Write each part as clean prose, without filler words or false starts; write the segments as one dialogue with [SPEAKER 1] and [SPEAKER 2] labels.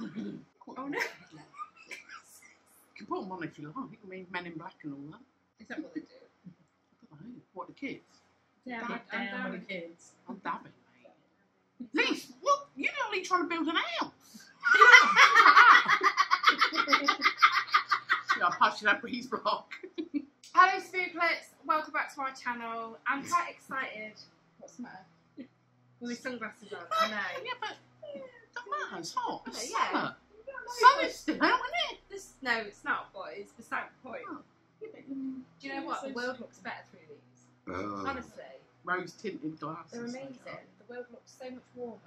[SPEAKER 1] Oh no.
[SPEAKER 2] You can put them on if you like. I mean, Men in Black and all that.
[SPEAKER 1] Is that what they do?
[SPEAKER 2] I don't know. What, the kids?
[SPEAKER 1] Yeah,
[SPEAKER 3] Dab down with the kids.
[SPEAKER 2] I'm dabbing, mate. Liz, what? You're only trying to build an house. Yeah, I'll pass you that breeze block.
[SPEAKER 1] Hello Spooklets, welcome back to my channel. I'm quite excited. What's the matter? With my sunglasses on, I know.
[SPEAKER 2] Yeah, but it doesn't matter, it's hot. It's
[SPEAKER 1] Yeah.
[SPEAKER 2] summer. Sun is still out, isn't it?
[SPEAKER 1] No, it's not, but it's beside the point.
[SPEAKER 2] Oh. Yeah, but,
[SPEAKER 1] Do you know what? The world looks better through these. Honestly,
[SPEAKER 2] rose tinted glasses.
[SPEAKER 1] they're amazing. The world looks so much warmer.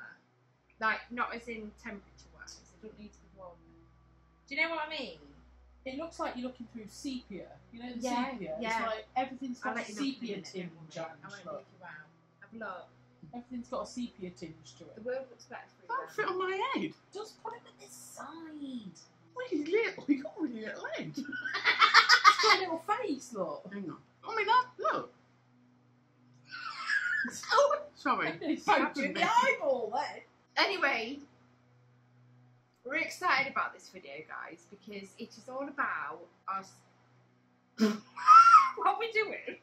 [SPEAKER 1] Like, not as in temperature wise, it doesn't need to be warmer. Do you know what I mean?
[SPEAKER 3] It looks like you're looking through sepia. You know the
[SPEAKER 1] Yeah,
[SPEAKER 3] sepia?
[SPEAKER 1] yeah.
[SPEAKER 3] It's like everything's
[SPEAKER 1] I'll
[SPEAKER 3] got a
[SPEAKER 1] let you know in a
[SPEAKER 3] sepia
[SPEAKER 1] minute,
[SPEAKER 3] tinge
[SPEAKER 1] don't
[SPEAKER 3] on
[SPEAKER 1] worry. I won't
[SPEAKER 3] it.
[SPEAKER 1] make you out. Have a look.
[SPEAKER 3] Everything's got a sepia tinge to
[SPEAKER 1] The
[SPEAKER 3] it.
[SPEAKER 1] world looks better through
[SPEAKER 2] Don't
[SPEAKER 1] them.
[SPEAKER 2] fit on my head.
[SPEAKER 3] Just put it at this side.
[SPEAKER 2] Well, he's little. He's got a really little head.
[SPEAKER 3] It's got a little face, look.
[SPEAKER 2] Hang on. I mean, look. Sorry.
[SPEAKER 3] It's poked in the eyeball then.
[SPEAKER 1] Anyway, we're excited about this video, guys, because it is all about us. What are we doing?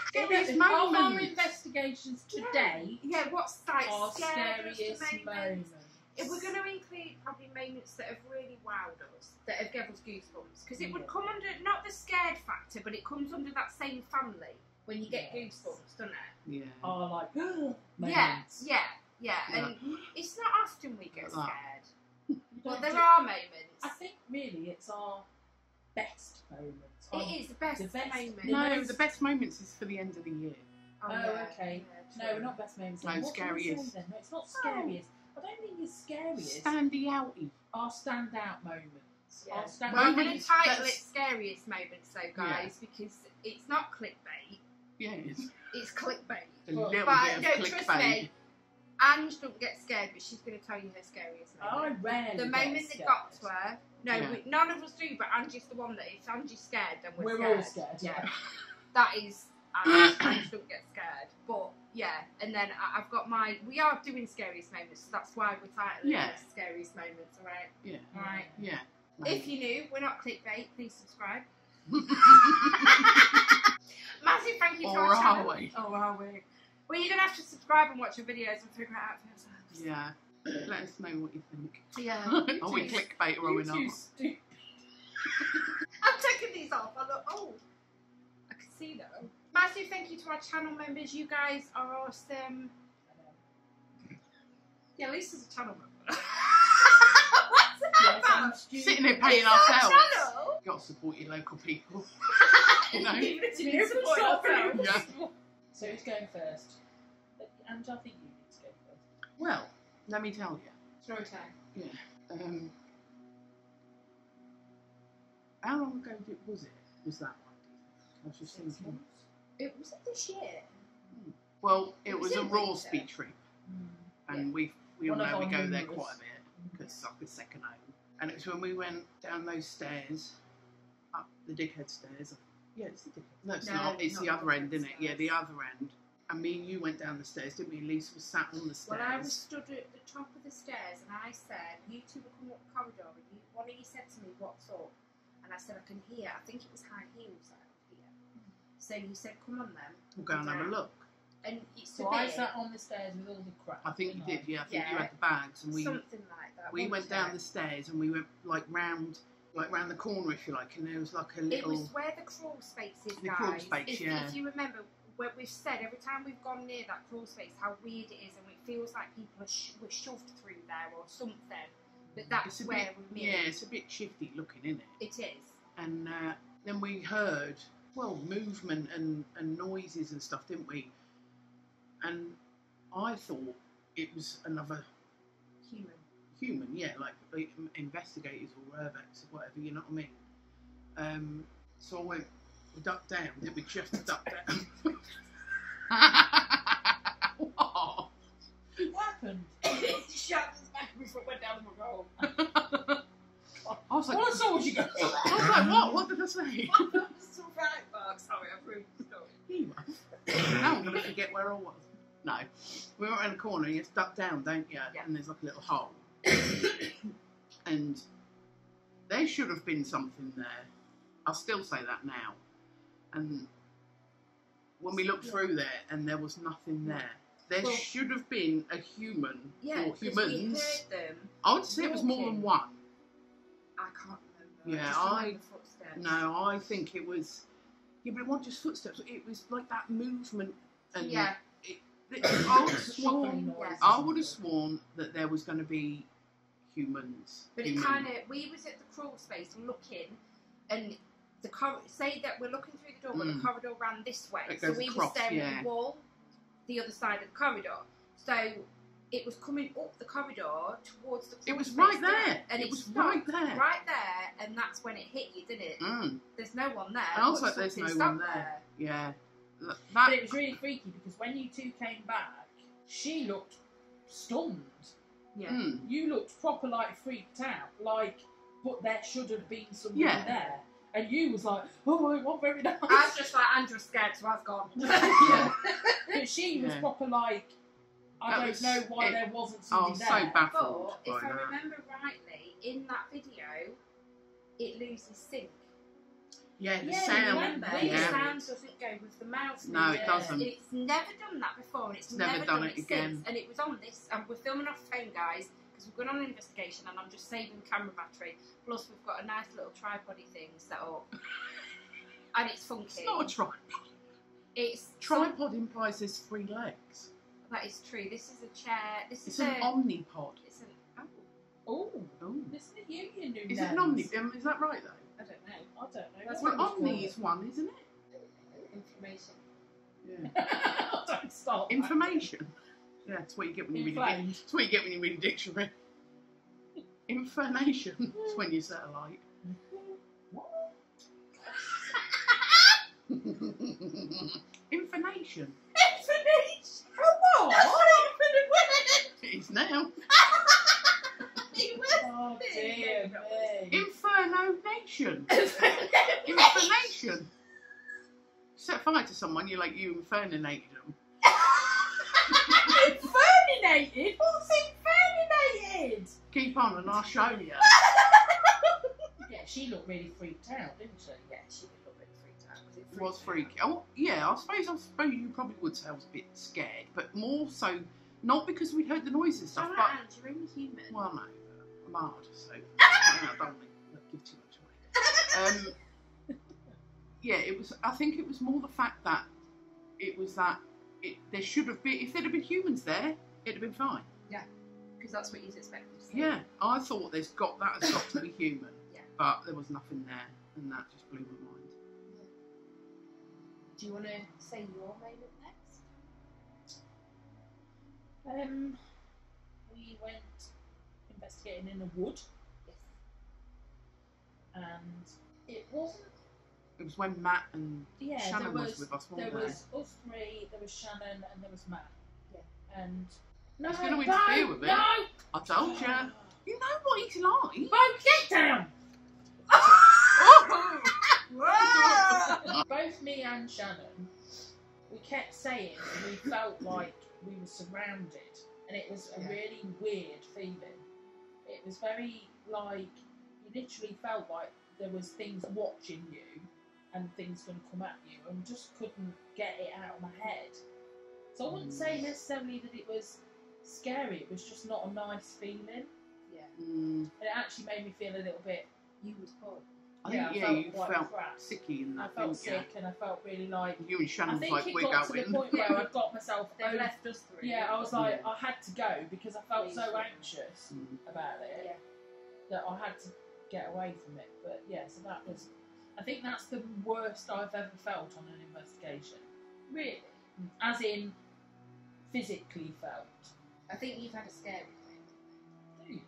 [SPEAKER 2] Scariest
[SPEAKER 3] Of our
[SPEAKER 2] moments.
[SPEAKER 3] investigations today
[SPEAKER 1] Yeah, what's like
[SPEAKER 3] are
[SPEAKER 1] scared us the
[SPEAKER 3] scariest moments.
[SPEAKER 1] If we're going to include probably moments that have really wowed us, that have given us goosebumps, because it would come under, not the scared factor, but it comes under that same family when you get goosebumps, doesn't it?
[SPEAKER 2] Yeah.
[SPEAKER 3] are like
[SPEAKER 1] Yeah,
[SPEAKER 3] moments.
[SPEAKER 1] yeah, and it's not often we get
[SPEAKER 2] Like
[SPEAKER 1] scared,
[SPEAKER 3] You
[SPEAKER 1] but
[SPEAKER 3] don't
[SPEAKER 1] there
[SPEAKER 3] do-
[SPEAKER 1] are moments.
[SPEAKER 3] I think really it's our best moments.
[SPEAKER 1] It is the best,
[SPEAKER 3] the best-
[SPEAKER 1] moment.
[SPEAKER 2] No, the best moments is for the end of the year.
[SPEAKER 3] Oh,
[SPEAKER 1] yeah,
[SPEAKER 3] okay.
[SPEAKER 1] yeah,
[SPEAKER 3] No, not best moments.
[SPEAKER 2] No,
[SPEAKER 3] Then. What can I say
[SPEAKER 2] scariest.
[SPEAKER 3] then? No, it's not scariest. I don't think it's scariest.
[SPEAKER 2] Standy outy.
[SPEAKER 3] Our standout moments.
[SPEAKER 1] Yeah.
[SPEAKER 3] Our standout
[SPEAKER 1] Well, I'm going to
[SPEAKER 2] Moments
[SPEAKER 1] title
[SPEAKER 2] that's-
[SPEAKER 1] it Scariest Moments, though, guys, because it's not clickbait,
[SPEAKER 2] Yeah, it's
[SPEAKER 1] it's clickbait.
[SPEAKER 2] a
[SPEAKER 3] But-
[SPEAKER 2] little
[SPEAKER 1] But
[SPEAKER 2] bit
[SPEAKER 1] no,
[SPEAKER 2] of
[SPEAKER 1] trust
[SPEAKER 2] clickbait.
[SPEAKER 1] me, Ange don't get scared, but she's going to tell you her scariest
[SPEAKER 3] I
[SPEAKER 1] moment.
[SPEAKER 3] rarely
[SPEAKER 1] The
[SPEAKER 3] get
[SPEAKER 1] moment that
[SPEAKER 3] scared.
[SPEAKER 1] got to her, no,
[SPEAKER 2] Yeah.
[SPEAKER 1] none of us do, but Angie's the one that if Angie's scared, then we're
[SPEAKER 3] We're
[SPEAKER 1] scared.
[SPEAKER 3] all scared, yeah.
[SPEAKER 1] That is, Ange don't get scared. But, yeah, and then I've got we are doing scariest moments, so that's why we're titling
[SPEAKER 2] Yeah.
[SPEAKER 1] it Scariest Moments, alright?
[SPEAKER 2] Yeah,
[SPEAKER 1] Alright.
[SPEAKER 2] yeah.
[SPEAKER 1] If you're new, we're not clickbait, please subscribe. Massive thank you to
[SPEAKER 2] Or
[SPEAKER 1] our
[SPEAKER 2] are
[SPEAKER 1] channel.
[SPEAKER 2] we?
[SPEAKER 1] Or are we? Well, you're going to have to subscribe and watch our videos and figure it out for yourselves.
[SPEAKER 2] Yeah. Let us know what you think.
[SPEAKER 1] Yeah.
[SPEAKER 2] Are we clickbait or are we
[SPEAKER 3] You two
[SPEAKER 2] not?
[SPEAKER 3] stupid.
[SPEAKER 1] I'm taking these off. I look, oh, I can see them. Massive thank you to our channel members. You guys are awesome. Yeah, Lisa's a channel member. What's that
[SPEAKER 3] Yes, I'm
[SPEAKER 1] about?
[SPEAKER 3] stupid.
[SPEAKER 2] Sitting here paying
[SPEAKER 1] It's our
[SPEAKER 2] ourselves.
[SPEAKER 1] channel.
[SPEAKER 2] Got to support your local people. You know?
[SPEAKER 1] Even if you
[SPEAKER 3] You
[SPEAKER 1] didn't support
[SPEAKER 3] stop
[SPEAKER 1] yourself.
[SPEAKER 3] it.
[SPEAKER 2] Yeah.
[SPEAKER 3] So who's going first? And I think you need to go first.
[SPEAKER 2] Well, let me tell you.
[SPEAKER 1] Story time.
[SPEAKER 2] Yeah. How long ago was it? Was that one? I was just
[SPEAKER 3] 6
[SPEAKER 2] thinking.
[SPEAKER 3] months.
[SPEAKER 1] It was this year.
[SPEAKER 2] Well, it
[SPEAKER 1] It
[SPEAKER 2] was
[SPEAKER 1] was
[SPEAKER 2] a
[SPEAKER 1] in
[SPEAKER 2] raw
[SPEAKER 1] winter.
[SPEAKER 2] speed trip,
[SPEAKER 3] Mm.
[SPEAKER 2] and we all
[SPEAKER 3] One of
[SPEAKER 2] know we
[SPEAKER 3] our
[SPEAKER 2] go there
[SPEAKER 3] numerous.
[SPEAKER 2] quite a bit because it's like a second home. And it was when we went down those stairs, up the dickhead stairs. Yeah, it's the dickhead. No, it's
[SPEAKER 1] No,
[SPEAKER 2] not. It's
[SPEAKER 1] not
[SPEAKER 2] the
[SPEAKER 1] the
[SPEAKER 2] other end,
[SPEAKER 1] dickhead
[SPEAKER 2] isn't it? Yeah,
[SPEAKER 1] stairs.
[SPEAKER 2] the other end. And me and you went down the stairs, didn't we? Lisa was sat on the stairs.
[SPEAKER 1] Well, I was stood at the top of the stairs and I said, you two were coming up the corridor and one of you said to me, what's up? And I said, I can hear. I think it was high heels I could hear. So you said, come on then.
[SPEAKER 2] We'll go and have a look.
[SPEAKER 1] And it's
[SPEAKER 3] So
[SPEAKER 1] a
[SPEAKER 3] I
[SPEAKER 1] bit,
[SPEAKER 3] sat on the stairs with all the crap.
[SPEAKER 2] I think you
[SPEAKER 3] didn't
[SPEAKER 2] did, yeah. I think you
[SPEAKER 1] Yeah.
[SPEAKER 2] had the bags, and we
[SPEAKER 1] something like that.
[SPEAKER 2] went
[SPEAKER 1] wasn't
[SPEAKER 2] down
[SPEAKER 1] it?
[SPEAKER 2] the stairs, and we went round the corner, if you like, and there was like a little.
[SPEAKER 1] It was where the crawl space is,
[SPEAKER 2] The
[SPEAKER 1] guys.
[SPEAKER 2] crawl space,
[SPEAKER 1] if,
[SPEAKER 2] yeah.
[SPEAKER 1] if you remember, what we've said every time we've gone near that crawl space, how weird it is, and it feels like people were shoved through there or something. But that's
[SPEAKER 2] It's a
[SPEAKER 1] where
[SPEAKER 2] bit,
[SPEAKER 1] we meet.
[SPEAKER 2] yeah, it's a bit shifty looking, isn't it?
[SPEAKER 1] It is.
[SPEAKER 2] And then we heard, well, movement and noises and stuff, didn't we? And I thought it was another human, yeah, like investigators or urbex or whatever, you know what I mean? So I went, we ducked down, did we just duck down? What?
[SPEAKER 3] What happened?
[SPEAKER 1] Shut his back before it went down the road.
[SPEAKER 2] I was like,
[SPEAKER 3] All I saw was you go.
[SPEAKER 2] I was like, what? What did I say?
[SPEAKER 1] Sorry, I've ruined the story.
[SPEAKER 2] You were. Now I'm going to forget where I was. No. We went around the corner and you just duck down, don't you?
[SPEAKER 1] Yeah.
[SPEAKER 2] And there's like a little hole. And there should have been something there. I'll still say that now. And when we looked through there and there was nothing there, there should have been a human or humans.
[SPEAKER 1] We heard them.
[SPEAKER 2] I would say it was more than one.
[SPEAKER 1] I can't remember.
[SPEAKER 2] Yeah,
[SPEAKER 1] I just remember footsteps.
[SPEAKER 2] No, I think it was. Yeah, but it wasn't just footsteps. It was like that movement. And I would have sworn that there was going to be humans.
[SPEAKER 1] But it kind of. We was at the crawl space looking, and say that we're looking through the door, but the corridor ran this way. So we were staring at the wall, the other side of the corridor. So it was coming up the corridor towards the.
[SPEAKER 2] It was right there,
[SPEAKER 1] and
[SPEAKER 2] it was right there,
[SPEAKER 1] and that's when it hit you, didn't it?
[SPEAKER 2] Mm.
[SPEAKER 1] There's no one there.
[SPEAKER 2] And also, there's no one there. Yeah,
[SPEAKER 3] but it was really freaky because when you two came back, she looked stunned.
[SPEAKER 1] Yeah,
[SPEAKER 3] you looked proper like freaked out, like, but there should have been something there. And you was like, oh, it wasn't very nice.
[SPEAKER 1] I was just like, Andrew's scared, so I've gone.
[SPEAKER 3] Yeah. But she was proper like, I don't know why there wasn't something there.
[SPEAKER 2] So baffled.
[SPEAKER 1] But if I remember rightly, in that video, it loses sync.
[SPEAKER 2] Yeah, the sound.
[SPEAKER 1] The sound doesn't go with the mouse.
[SPEAKER 2] No, it doesn't.
[SPEAKER 1] It's never done that before, and it's never done it again. Since. And it was on this, and we're filming off phone, guys. Because we're going on an investigation and I'm just saving camera battery. Plus we've got a nice little tripod thing set up. And it's funky.
[SPEAKER 2] It's not a tripod. Tripod implies there's 3 legs.
[SPEAKER 1] That is true. This is a chair.
[SPEAKER 2] It's an omnipod.
[SPEAKER 1] It's an
[SPEAKER 3] oh. Listen to you, you new
[SPEAKER 2] Is it an omnipod? Is that right though?
[SPEAKER 3] I don't know. I don't know.
[SPEAKER 1] That's
[SPEAKER 2] well, omni is one, isn't it?
[SPEAKER 1] Information.
[SPEAKER 3] Yeah. Don't stop.
[SPEAKER 2] Information. Yeah, that's what you get when you read it. That's what you get when you read a dictionary. Infernation. That's when you set a light.
[SPEAKER 3] What?
[SPEAKER 2] Information.
[SPEAKER 1] Information.
[SPEAKER 3] What?
[SPEAKER 2] It is now.
[SPEAKER 3] Oh dear me.
[SPEAKER 2] Inferno Nation. Infernation. Set fire to someone, you're like, you inferninated them.
[SPEAKER 3] Inferninated? What's inferninated?
[SPEAKER 2] Keep on and I'll show you.
[SPEAKER 3] Yeah, she looked really freaked out, didn't she?
[SPEAKER 1] Yeah, she did look a bit freaked out.
[SPEAKER 2] It was freaky. Oh, yeah, I suppose you probably would say I was a bit scared, but more so, not because we'd heard the noises and stuff, but...
[SPEAKER 1] And you're only human.
[SPEAKER 2] Well, no, I'm hard, so I don't want to give too much away. Yeah, it was. I think it was more the fact that it was that there should have been. If there'd have been humans there, it'd have been fine.
[SPEAKER 1] Yeah, because that's what you'd expect to see.
[SPEAKER 2] Yeah, I thought that has got to be human.
[SPEAKER 1] Yeah,
[SPEAKER 2] but there was nothing there, and that just blew my mind.
[SPEAKER 1] Yeah. Do you want to say your moment next?
[SPEAKER 3] We went investigating in a wood.
[SPEAKER 1] Yes.
[SPEAKER 3] And it wasn't.
[SPEAKER 2] It was when Matt and Shannon was with us, wasn't
[SPEAKER 3] there? There was us three, there was Shannon, and there was Matt.
[SPEAKER 1] Yeah.
[SPEAKER 3] And
[SPEAKER 2] no, he's going to interfere with it.
[SPEAKER 3] No!
[SPEAKER 2] I told you. You know what he's like.
[SPEAKER 3] Both get down! Both me and Shannon, we kept saying we felt like we were surrounded, and it was a really weird feeling. It was very like you literally felt like there was things watching you and things going to come at you, and just couldn't get it out of my head. So I wouldn't say necessarily that it was scary, it was just not a nice feeling.
[SPEAKER 1] Yeah.
[SPEAKER 2] Mm.
[SPEAKER 3] It actually made me feel a little bit...
[SPEAKER 1] You was poor.
[SPEAKER 2] I think, you felt sicky in that.
[SPEAKER 3] I felt sick, and I felt really like...
[SPEAKER 2] You and Shannon was like, we're going.
[SPEAKER 3] I think it got to the point where I got myself...
[SPEAKER 1] They left us three.
[SPEAKER 3] Yeah, I was like, I had to go, because I felt so anxious about it, that I had to get away from it. But yeah, so that was... I think that's the worst I've ever felt on an investigation.
[SPEAKER 1] Really?
[SPEAKER 3] As in, physically felt.
[SPEAKER 1] I think you've had a scary thing.
[SPEAKER 3] Do you?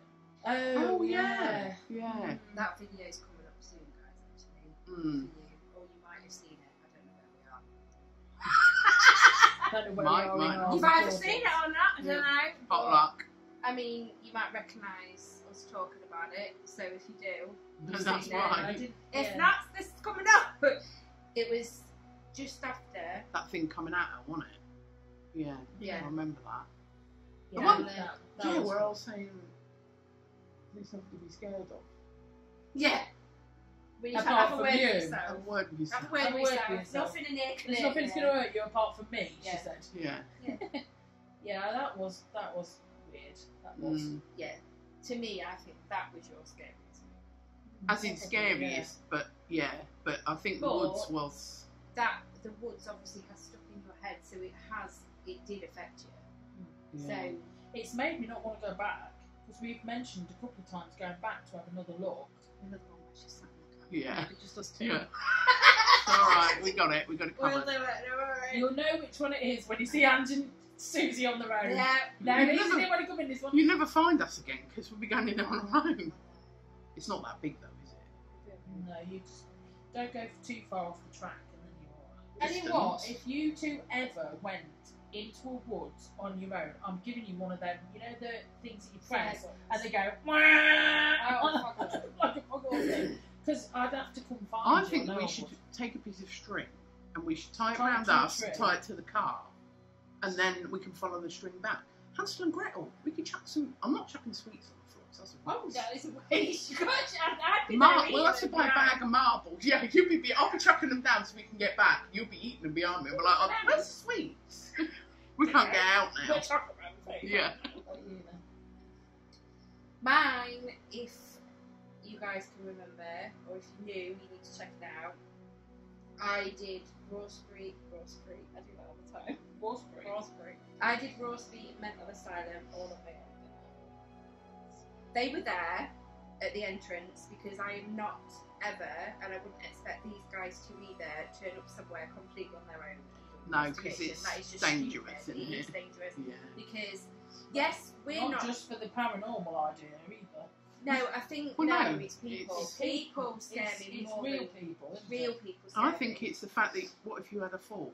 [SPEAKER 2] Oh, yeah. Yeah.
[SPEAKER 1] That video's coming up soon, guys, actually.
[SPEAKER 2] Mm.
[SPEAKER 1] For you. Or you might have seen it. I don't know where we are.
[SPEAKER 3] I don't know where we are.
[SPEAKER 1] You've either seen it or not, I don't know.
[SPEAKER 2] Hot luck.
[SPEAKER 1] I mean, you might recognise us talking about it, so if you do...
[SPEAKER 2] That's right.
[SPEAKER 1] If not, this is coming up. It was just after...
[SPEAKER 2] That thing coming out, wasn't it? Yeah.
[SPEAKER 1] Yeah.
[SPEAKER 2] I remember that.
[SPEAKER 3] Yeah,
[SPEAKER 2] The one,
[SPEAKER 3] that
[SPEAKER 2] we're all saying there's something to be scared of.
[SPEAKER 1] Yeah. We need to
[SPEAKER 3] Apart
[SPEAKER 1] have a
[SPEAKER 3] from
[SPEAKER 1] word
[SPEAKER 3] you.
[SPEAKER 1] with
[SPEAKER 2] Have
[SPEAKER 1] yourself.
[SPEAKER 2] a word with yourself.
[SPEAKER 1] Have a word
[SPEAKER 3] Have a
[SPEAKER 1] with
[SPEAKER 3] word
[SPEAKER 1] yourself.
[SPEAKER 3] with yourself.
[SPEAKER 1] Nothing in here can
[SPEAKER 3] There's
[SPEAKER 1] hurt
[SPEAKER 3] nothing's
[SPEAKER 1] you.
[SPEAKER 3] going to hurt you apart from me, she
[SPEAKER 1] Yeah.
[SPEAKER 3] said.
[SPEAKER 2] Yeah.
[SPEAKER 3] Yeah, that was weird. That was.
[SPEAKER 1] Yeah. To me, I think that was your scariest movie.
[SPEAKER 2] As in
[SPEAKER 3] Probably,
[SPEAKER 2] scariest, but I think
[SPEAKER 1] But-
[SPEAKER 2] Woods was.
[SPEAKER 1] That the woods obviously has stuck in your head, so it did affect you.
[SPEAKER 2] Yeah.
[SPEAKER 1] So
[SPEAKER 3] It's made me not want to go back because we've mentioned a couple of times going back to have another look.
[SPEAKER 1] another one was just sat in the car.
[SPEAKER 2] Yeah.
[SPEAKER 1] Maybe just us two.
[SPEAKER 2] Yeah. All right, we got it. We got it
[SPEAKER 1] We'll
[SPEAKER 2] covered.
[SPEAKER 1] do it. Don't worry.
[SPEAKER 3] You'll know which one it is when you see Ange and Susie on the road.
[SPEAKER 1] Yeah.
[SPEAKER 3] No,
[SPEAKER 2] You
[SPEAKER 3] they
[SPEAKER 2] never-
[SPEAKER 3] didn't want to come in this one.
[SPEAKER 2] You never find us again because we'll be going in there on our own. It's not that big though, is it?
[SPEAKER 3] No, you just don't go too far off the track and then you're alright. Tell you
[SPEAKER 2] Distance.
[SPEAKER 3] what, if you two ever went into a woods on your own, I'm giving you one of them, you know the things that you press and they go
[SPEAKER 1] Oh,
[SPEAKER 3] like a foghorn thing. Because I'd have to come find
[SPEAKER 2] I
[SPEAKER 3] you.
[SPEAKER 2] think
[SPEAKER 3] know
[SPEAKER 2] we
[SPEAKER 3] I
[SPEAKER 2] should
[SPEAKER 3] would.
[SPEAKER 2] take a piece of string and we should tie it
[SPEAKER 3] Tie it
[SPEAKER 2] around
[SPEAKER 3] to the
[SPEAKER 2] us,
[SPEAKER 3] tree.
[SPEAKER 2] tie it to the car, and then we can follow the string back. Hansel and Gretel. We could chuck some. I'm not chucking sweets on the floor. 'Cause that's a
[SPEAKER 1] Oh, that is a waste. I'd be
[SPEAKER 2] We'll have to buy a bag of marbles. Yeah, I'll be chucking them down so we can get back. You'll be eating them behind me. We're like, oh, where's the sweets? We can't get out now.
[SPEAKER 3] We're chocolate around the face.
[SPEAKER 2] Yeah.
[SPEAKER 1] Mine, if you guys can remember, or if you knew, you need to check it out. I did Raspberry. I do that all the time. Raspberry. I did Raspberry Mental Asylum all on my own. They were there at the entrance because I am not ever, and I wouldn't expect these guys to either, turn up somewhere completely on their own.
[SPEAKER 2] No, because it's
[SPEAKER 1] That is just
[SPEAKER 2] dangerous,
[SPEAKER 1] stupid.
[SPEAKER 2] isn't
[SPEAKER 1] It is
[SPEAKER 2] it?
[SPEAKER 1] dangerous
[SPEAKER 2] Yeah.
[SPEAKER 1] because yes, we're
[SPEAKER 3] Not
[SPEAKER 1] not.
[SPEAKER 3] just for the paranormal idea either.
[SPEAKER 1] No, I think
[SPEAKER 2] Well,
[SPEAKER 1] no,
[SPEAKER 2] no,
[SPEAKER 1] it's people.
[SPEAKER 2] it's-
[SPEAKER 1] People scare me
[SPEAKER 3] It's
[SPEAKER 1] more
[SPEAKER 3] real
[SPEAKER 1] than
[SPEAKER 3] people. Isn't
[SPEAKER 1] real
[SPEAKER 3] it?
[SPEAKER 1] people. Scare
[SPEAKER 2] I think
[SPEAKER 1] me.
[SPEAKER 2] it's the fact that what if you had a fall?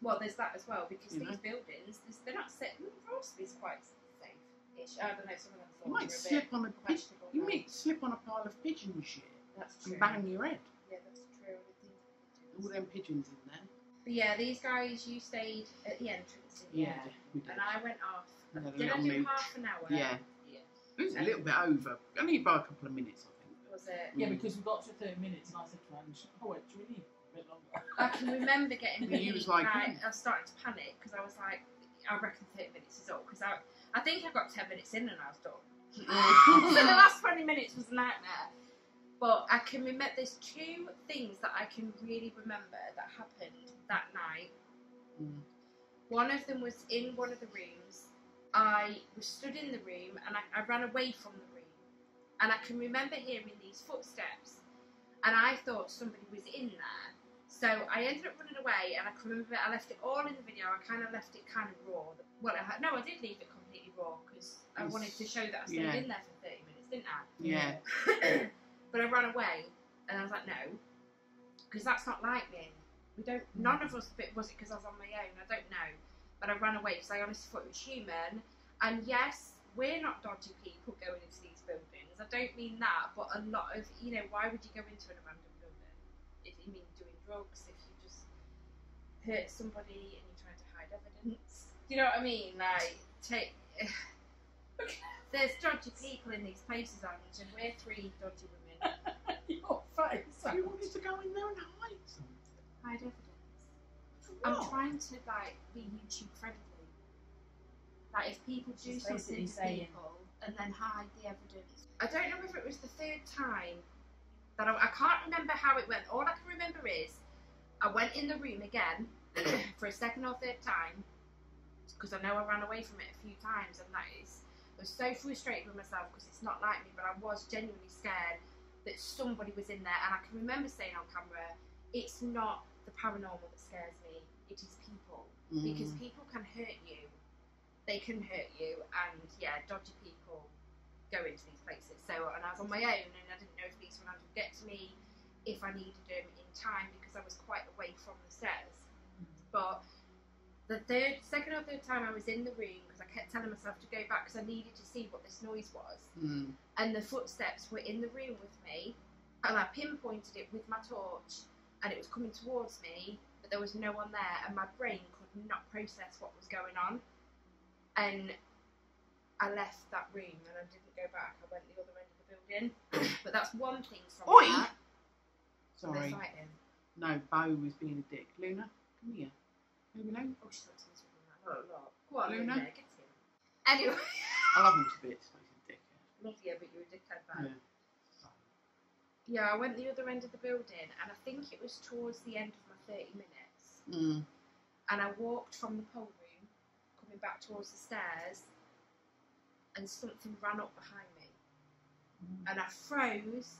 [SPEAKER 1] Well, there's that as well because
[SPEAKER 2] You know?
[SPEAKER 1] these buildings, they're not safe. Rossby's quite safe-ish. I don't know. Some of them
[SPEAKER 2] You might
[SPEAKER 1] thoughts are a
[SPEAKER 2] slip
[SPEAKER 1] bit
[SPEAKER 2] on a pigeon.
[SPEAKER 1] questionable.
[SPEAKER 2] You
[SPEAKER 1] now.
[SPEAKER 2] might slip on a pile of pigeon shit
[SPEAKER 1] That's true.
[SPEAKER 2] and bang your head.
[SPEAKER 1] Yeah, that's true. I didn't think of
[SPEAKER 2] All
[SPEAKER 1] pigeons.
[SPEAKER 2] them pigeons in there.
[SPEAKER 1] But yeah, these guys, you stayed at the entrance. Didn't you?
[SPEAKER 2] we did.
[SPEAKER 1] And I went off.
[SPEAKER 2] We had a
[SPEAKER 1] Did I
[SPEAKER 2] little
[SPEAKER 1] do
[SPEAKER 2] mooch.
[SPEAKER 1] half an hour?
[SPEAKER 2] Yeah.
[SPEAKER 1] Yeah.
[SPEAKER 2] It was a little bit over. Only by a couple of minutes, I think.
[SPEAKER 1] Was it?
[SPEAKER 3] Yeah, because we got to 30 minutes and I said to Ange, oh, wait, do we need a bit longer?
[SPEAKER 1] I can remember getting
[SPEAKER 2] Yeah, he
[SPEAKER 1] really,
[SPEAKER 2] was like,
[SPEAKER 1] I was starting to panic because I was like, I reckon 30 minutes is all because I think I got 10 minutes in and I was done. So the last 20 minutes was a nightmare. But I can remember, there's two things that I can really remember that happened that night.
[SPEAKER 2] Mm.
[SPEAKER 1] One of them was in one of the rooms. I was stood in the room and I ran away from the room. And I can remember hearing these footsteps. And I thought somebody was in there. So I ended up running away and I can remember I left it all in the video. I kind of left it kind of raw. Well, I did leave it completely raw because I wanted to show that I stayed in there for 30 minutes, didn't I?
[SPEAKER 2] Yeah.
[SPEAKER 1] But I ran away, and I was like, no, because that's not like me. We don't. None of us. Was it because I was on my own? I don't know. But I ran away because I honestly thought it was human. And yes, we're not dodgy people going into these buildings. I don't mean that, but a lot of why would you go into a random building? If you mean doing drugs, if you just hurt somebody and you're trying to hide evidence, do you know what I mean? Like there's dodgy people in these places, Ange, and we're three dodgy women.
[SPEAKER 3] Your face.
[SPEAKER 2] You wanted to go in there and hide something.
[SPEAKER 1] Hide evidence.
[SPEAKER 2] For
[SPEAKER 1] I'm
[SPEAKER 2] what?
[SPEAKER 1] trying to be YouTube friendly. Like if people do
[SPEAKER 3] Just
[SPEAKER 1] something
[SPEAKER 3] basically
[SPEAKER 1] to
[SPEAKER 3] saying-
[SPEAKER 1] people and then hide the evidence. I don't know if it was the third time that I can't remember how it went. All I can remember is I went in the room again for a second or third time because I know I ran away from it a few times, and I was so frustrated with myself because it's not like me, but I was genuinely scared that somebody was in there. And I can remember saying on camera, it's not the paranormal that scares me, it is people. Because people can hurt you. They can hurt you, and yeah, dodgy people go into these places. So, and I was on my own, and I didn't know if these ones would get to me, if I needed them in time, because I was quite away from the stairs. But the second or third time I was in the room, because I kept telling myself to go back because I needed to see what this noise was. And the footsteps were in the room with me, and I pinpointed it with my torch, and it was coming towards me, but there was no one there, and my brain could not process what was going on. And I left that room and I didn't go back. I went the other end of the building. But that's one thing from
[SPEAKER 2] Oi!
[SPEAKER 1] that. They're
[SPEAKER 2] Sorry.
[SPEAKER 1] fighting.
[SPEAKER 2] No, Bo was being a dick. Luna, come here. Luna?
[SPEAKER 1] Oh, she's not supposed to be doing that. No, no. Go on,
[SPEAKER 2] Luna?
[SPEAKER 1] Luna, get him. Anyway.
[SPEAKER 2] I love him to bits, but he's a dickhead.
[SPEAKER 1] Love you, but you're a dickhead back.
[SPEAKER 2] Yeah.
[SPEAKER 1] Yeah, I went the other end of the building, and I think it was towards the end of my 30 minutes.
[SPEAKER 2] Mm.
[SPEAKER 1] And I walked from the pole room, coming back towards the stairs, and something ran up behind me. And I froze,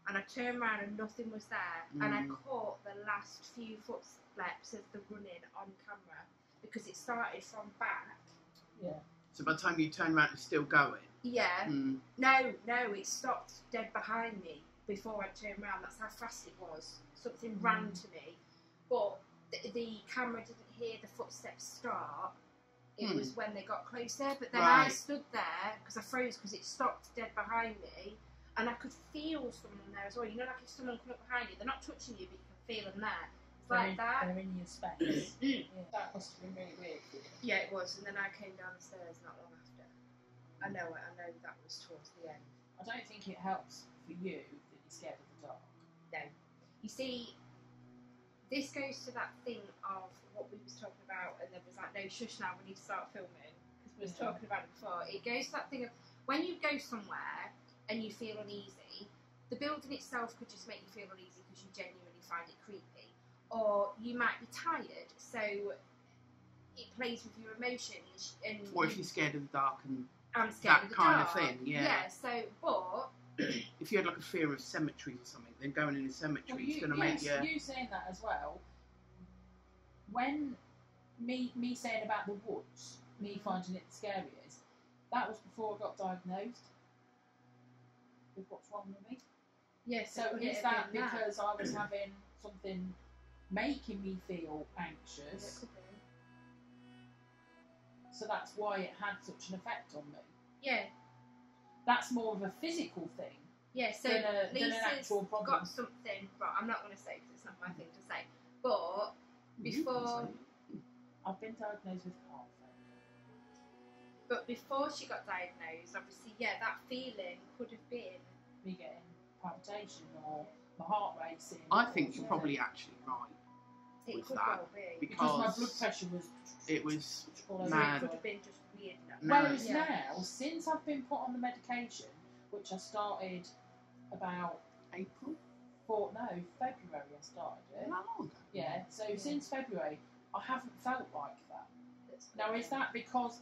[SPEAKER 1] and I turned around and nothing was there. And I caught the last few footsteps of the running on camera, because it started from back.
[SPEAKER 3] Yeah.
[SPEAKER 2] So by the time you turn around, it's still going?
[SPEAKER 1] Yeah.
[SPEAKER 2] Mm.
[SPEAKER 1] No, it stopped dead behind me before I turned around. That's how fast it was. Something ran to me, but the camera didn't hear the footsteps start. It was when they got closer. But then I stood there because I froze because it stopped dead behind me, and I could feel someone there as well. You know, like if someone come up behind you, they're not touching you, but you can feel them there. It's like that.
[SPEAKER 3] They're in your space. Yeah. That must have been really weird for you.
[SPEAKER 1] Yeah, it was. And then I came down the stairs not long after. I know that was towards the end.
[SPEAKER 3] I don't think it helps for you that you're scared of the dark.
[SPEAKER 1] No. You see, this goes to that thing of what we was talking about, and there was like, no, shush now, we need to start filming, because we was talking about it before. It goes to that thing of, when you go somewhere and you feel uneasy, the building itself could just make you feel uneasy because you genuinely find it creepy. Or you might be tired, so it plays with your emotions. And
[SPEAKER 2] Or if you're scared of the dark and
[SPEAKER 1] I'm scared
[SPEAKER 2] that
[SPEAKER 1] of the
[SPEAKER 2] kind
[SPEAKER 1] dark.
[SPEAKER 2] of thing, yeah.
[SPEAKER 1] Yeah, so, but
[SPEAKER 2] if you had like a fear of cemeteries or something, then going in a cemetery is going to make you...
[SPEAKER 3] You saying that as well, when me saying about the woods, me finding it the scariest, that was before I got diagnosed with what's wrong with me.
[SPEAKER 1] yes.
[SPEAKER 3] So is that because I was having something making me feel anxious? So that's why it had such an effect on me.
[SPEAKER 1] Yeah.
[SPEAKER 3] That's more of a physical thing.
[SPEAKER 1] Yeah, so
[SPEAKER 3] than an
[SPEAKER 1] Lisa's
[SPEAKER 3] actual problem.
[SPEAKER 1] got something, right, I'm not going to say because it's not my thing to say, but before
[SPEAKER 3] I've been diagnosed with heart failure.
[SPEAKER 1] But before she got diagnosed, obviously, yeah, that feeling could have been
[SPEAKER 3] Me getting palpitation or my heart racing.
[SPEAKER 2] I think you're probably actually right.
[SPEAKER 1] It
[SPEAKER 2] with
[SPEAKER 1] could
[SPEAKER 2] that,
[SPEAKER 1] well be.
[SPEAKER 2] because
[SPEAKER 3] my blood pressure was...
[SPEAKER 2] It was
[SPEAKER 3] all over
[SPEAKER 2] mad.
[SPEAKER 1] It could have been just weird.
[SPEAKER 3] Whereas
[SPEAKER 1] Yeah.
[SPEAKER 3] now, since I've been put on the medication, which I started about
[SPEAKER 2] April?
[SPEAKER 3] February I started it.
[SPEAKER 2] Not long ago.
[SPEAKER 3] Yeah, so since February, I haven't felt like that. Now, is that because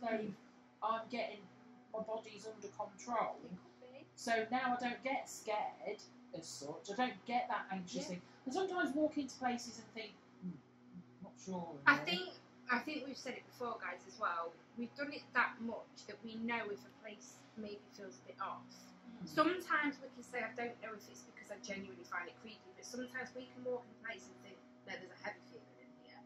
[SPEAKER 3] I'm getting, my body's under control?
[SPEAKER 1] It could be.
[SPEAKER 3] So now I don't get scared as such. I don't get that anxious thing. And sometimes walk into places and think, not sure.
[SPEAKER 1] I think we've said it before, guys, as well. We've done it that much that we know if a place maybe feels a bit off. Sometimes we can say, I don't know if it's because I genuinely find it creepy, but sometimes we can walk in a place and think, no, there's a heavy feeling in here.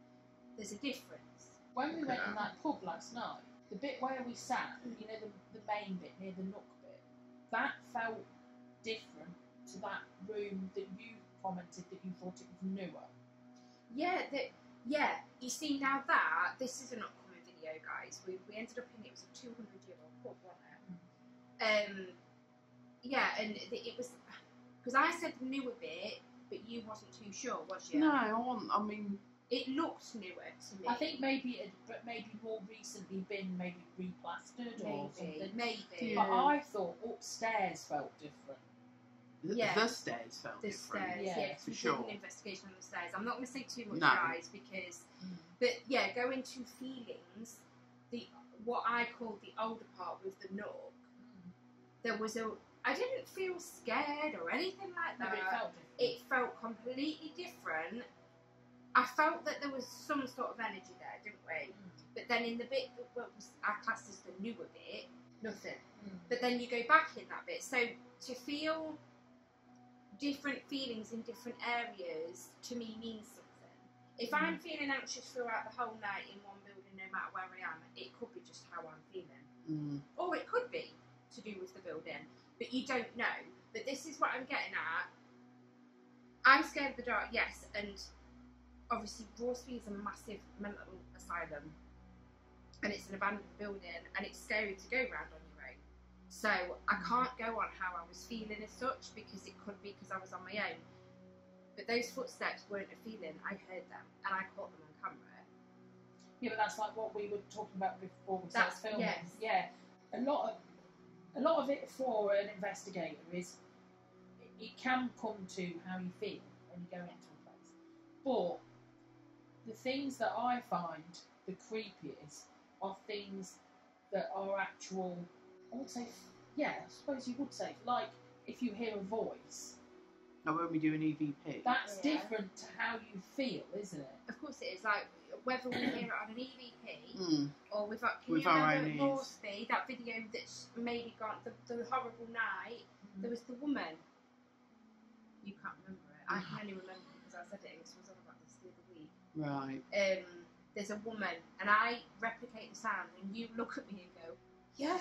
[SPEAKER 1] There's a difference.
[SPEAKER 3] When we went in that pub last night, the bit where we sat, you know, the main bit near the nook bit, that felt different to that room that you commented that you thought it was newer.
[SPEAKER 1] Yeah, you see, now this is an upcoming video, guys. We ended up in, it was a €200 pub, wasn't it? Yeah, and it was, because I said the newer bit, but you wasn't too sure, was you?
[SPEAKER 2] No, I mean...
[SPEAKER 1] It looked newer to me.
[SPEAKER 3] I think maybe it had maybe more recently been maybe replastered or something.
[SPEAKER 1] Maybe.
[SPEAKER 3] But I thought upstairs felt different.
[SPEAKER 2] The stairs felt
[SPEAKER 1] the
[SPEAKER 2] different.
[SPEAKER 1] stairs,
[SPEAKER 3] Yeah,
[SPEAKER 1] yes,
[SPEAKER 2] for
[SPEAKER 1] we
[SPEAKER 2] sure.
[SPEAKER 1] did an investigation on the stairs. I'm not going to say too much,
[SPEAKER 2] No.
[SPEAKER 1] guys, because, but yeah, going to feelings, what I call the older part with the nook, there was I didn't feel scared or anything like
[SPEAKER 3] No,
[SPEAKER 1] that.
[SPEAKER 3] but it felt different.
[SPEAKER 1] It felt completely different. I felt that there was some sort of energy there, didn't we? But then in the bit that was our class as the newer bit, nothing. But then you go back in that bit. So to feel different feelings in different areas, to me, means something. If I'm feeling anxious throughout the whole night in one building, no matter where I am, it could be just how I'm feeling. Or it could be to do with the building. But you don't know. But this is what I'm getting at. I'm scared of the dark, yes, and obviously Broadstreet is a massive mental asylum, and it's an abandoned building, and it's scary to go around on your own. So I can't go on how I was feeling as such, because it could be because I was on my own. But those footsteps weren't a feeling. I heard them and I caught them on camera.
[SPEAKER 3] Yeah, but that's like what we were talking about before we started filming.
[SPEAKER 1] Yes.
[SPEAKER 3] Yeah, a lot of it for an investigator is it can come to how you feel when you go into a place. But the things that I find the creepiest are things that are actual. I would say, yeah, I suppose you would say, like if you hear a voice.
[SPEAKER 2] Like when we do an EVP.
[SPEAKER 3] That's different to how you feel, isn't it?
[SPEAKER 1] Of course it is. Like whether we hear it on an EVP or with our
[SPEAKER 2] own
[SPEAKER 1] remember
[SPEAKER 2] ears.
[SPEAKER 1] Moresby, that video that's maybe gone the horrible night. There was the woman. You can't remember it. I can only remember because I said it. Because I was on about this the other week.
[SPEAKER 2] Right.
[SPEAKER 1] There's a woman, and I replicate the sound, and you look at me and go, yeah,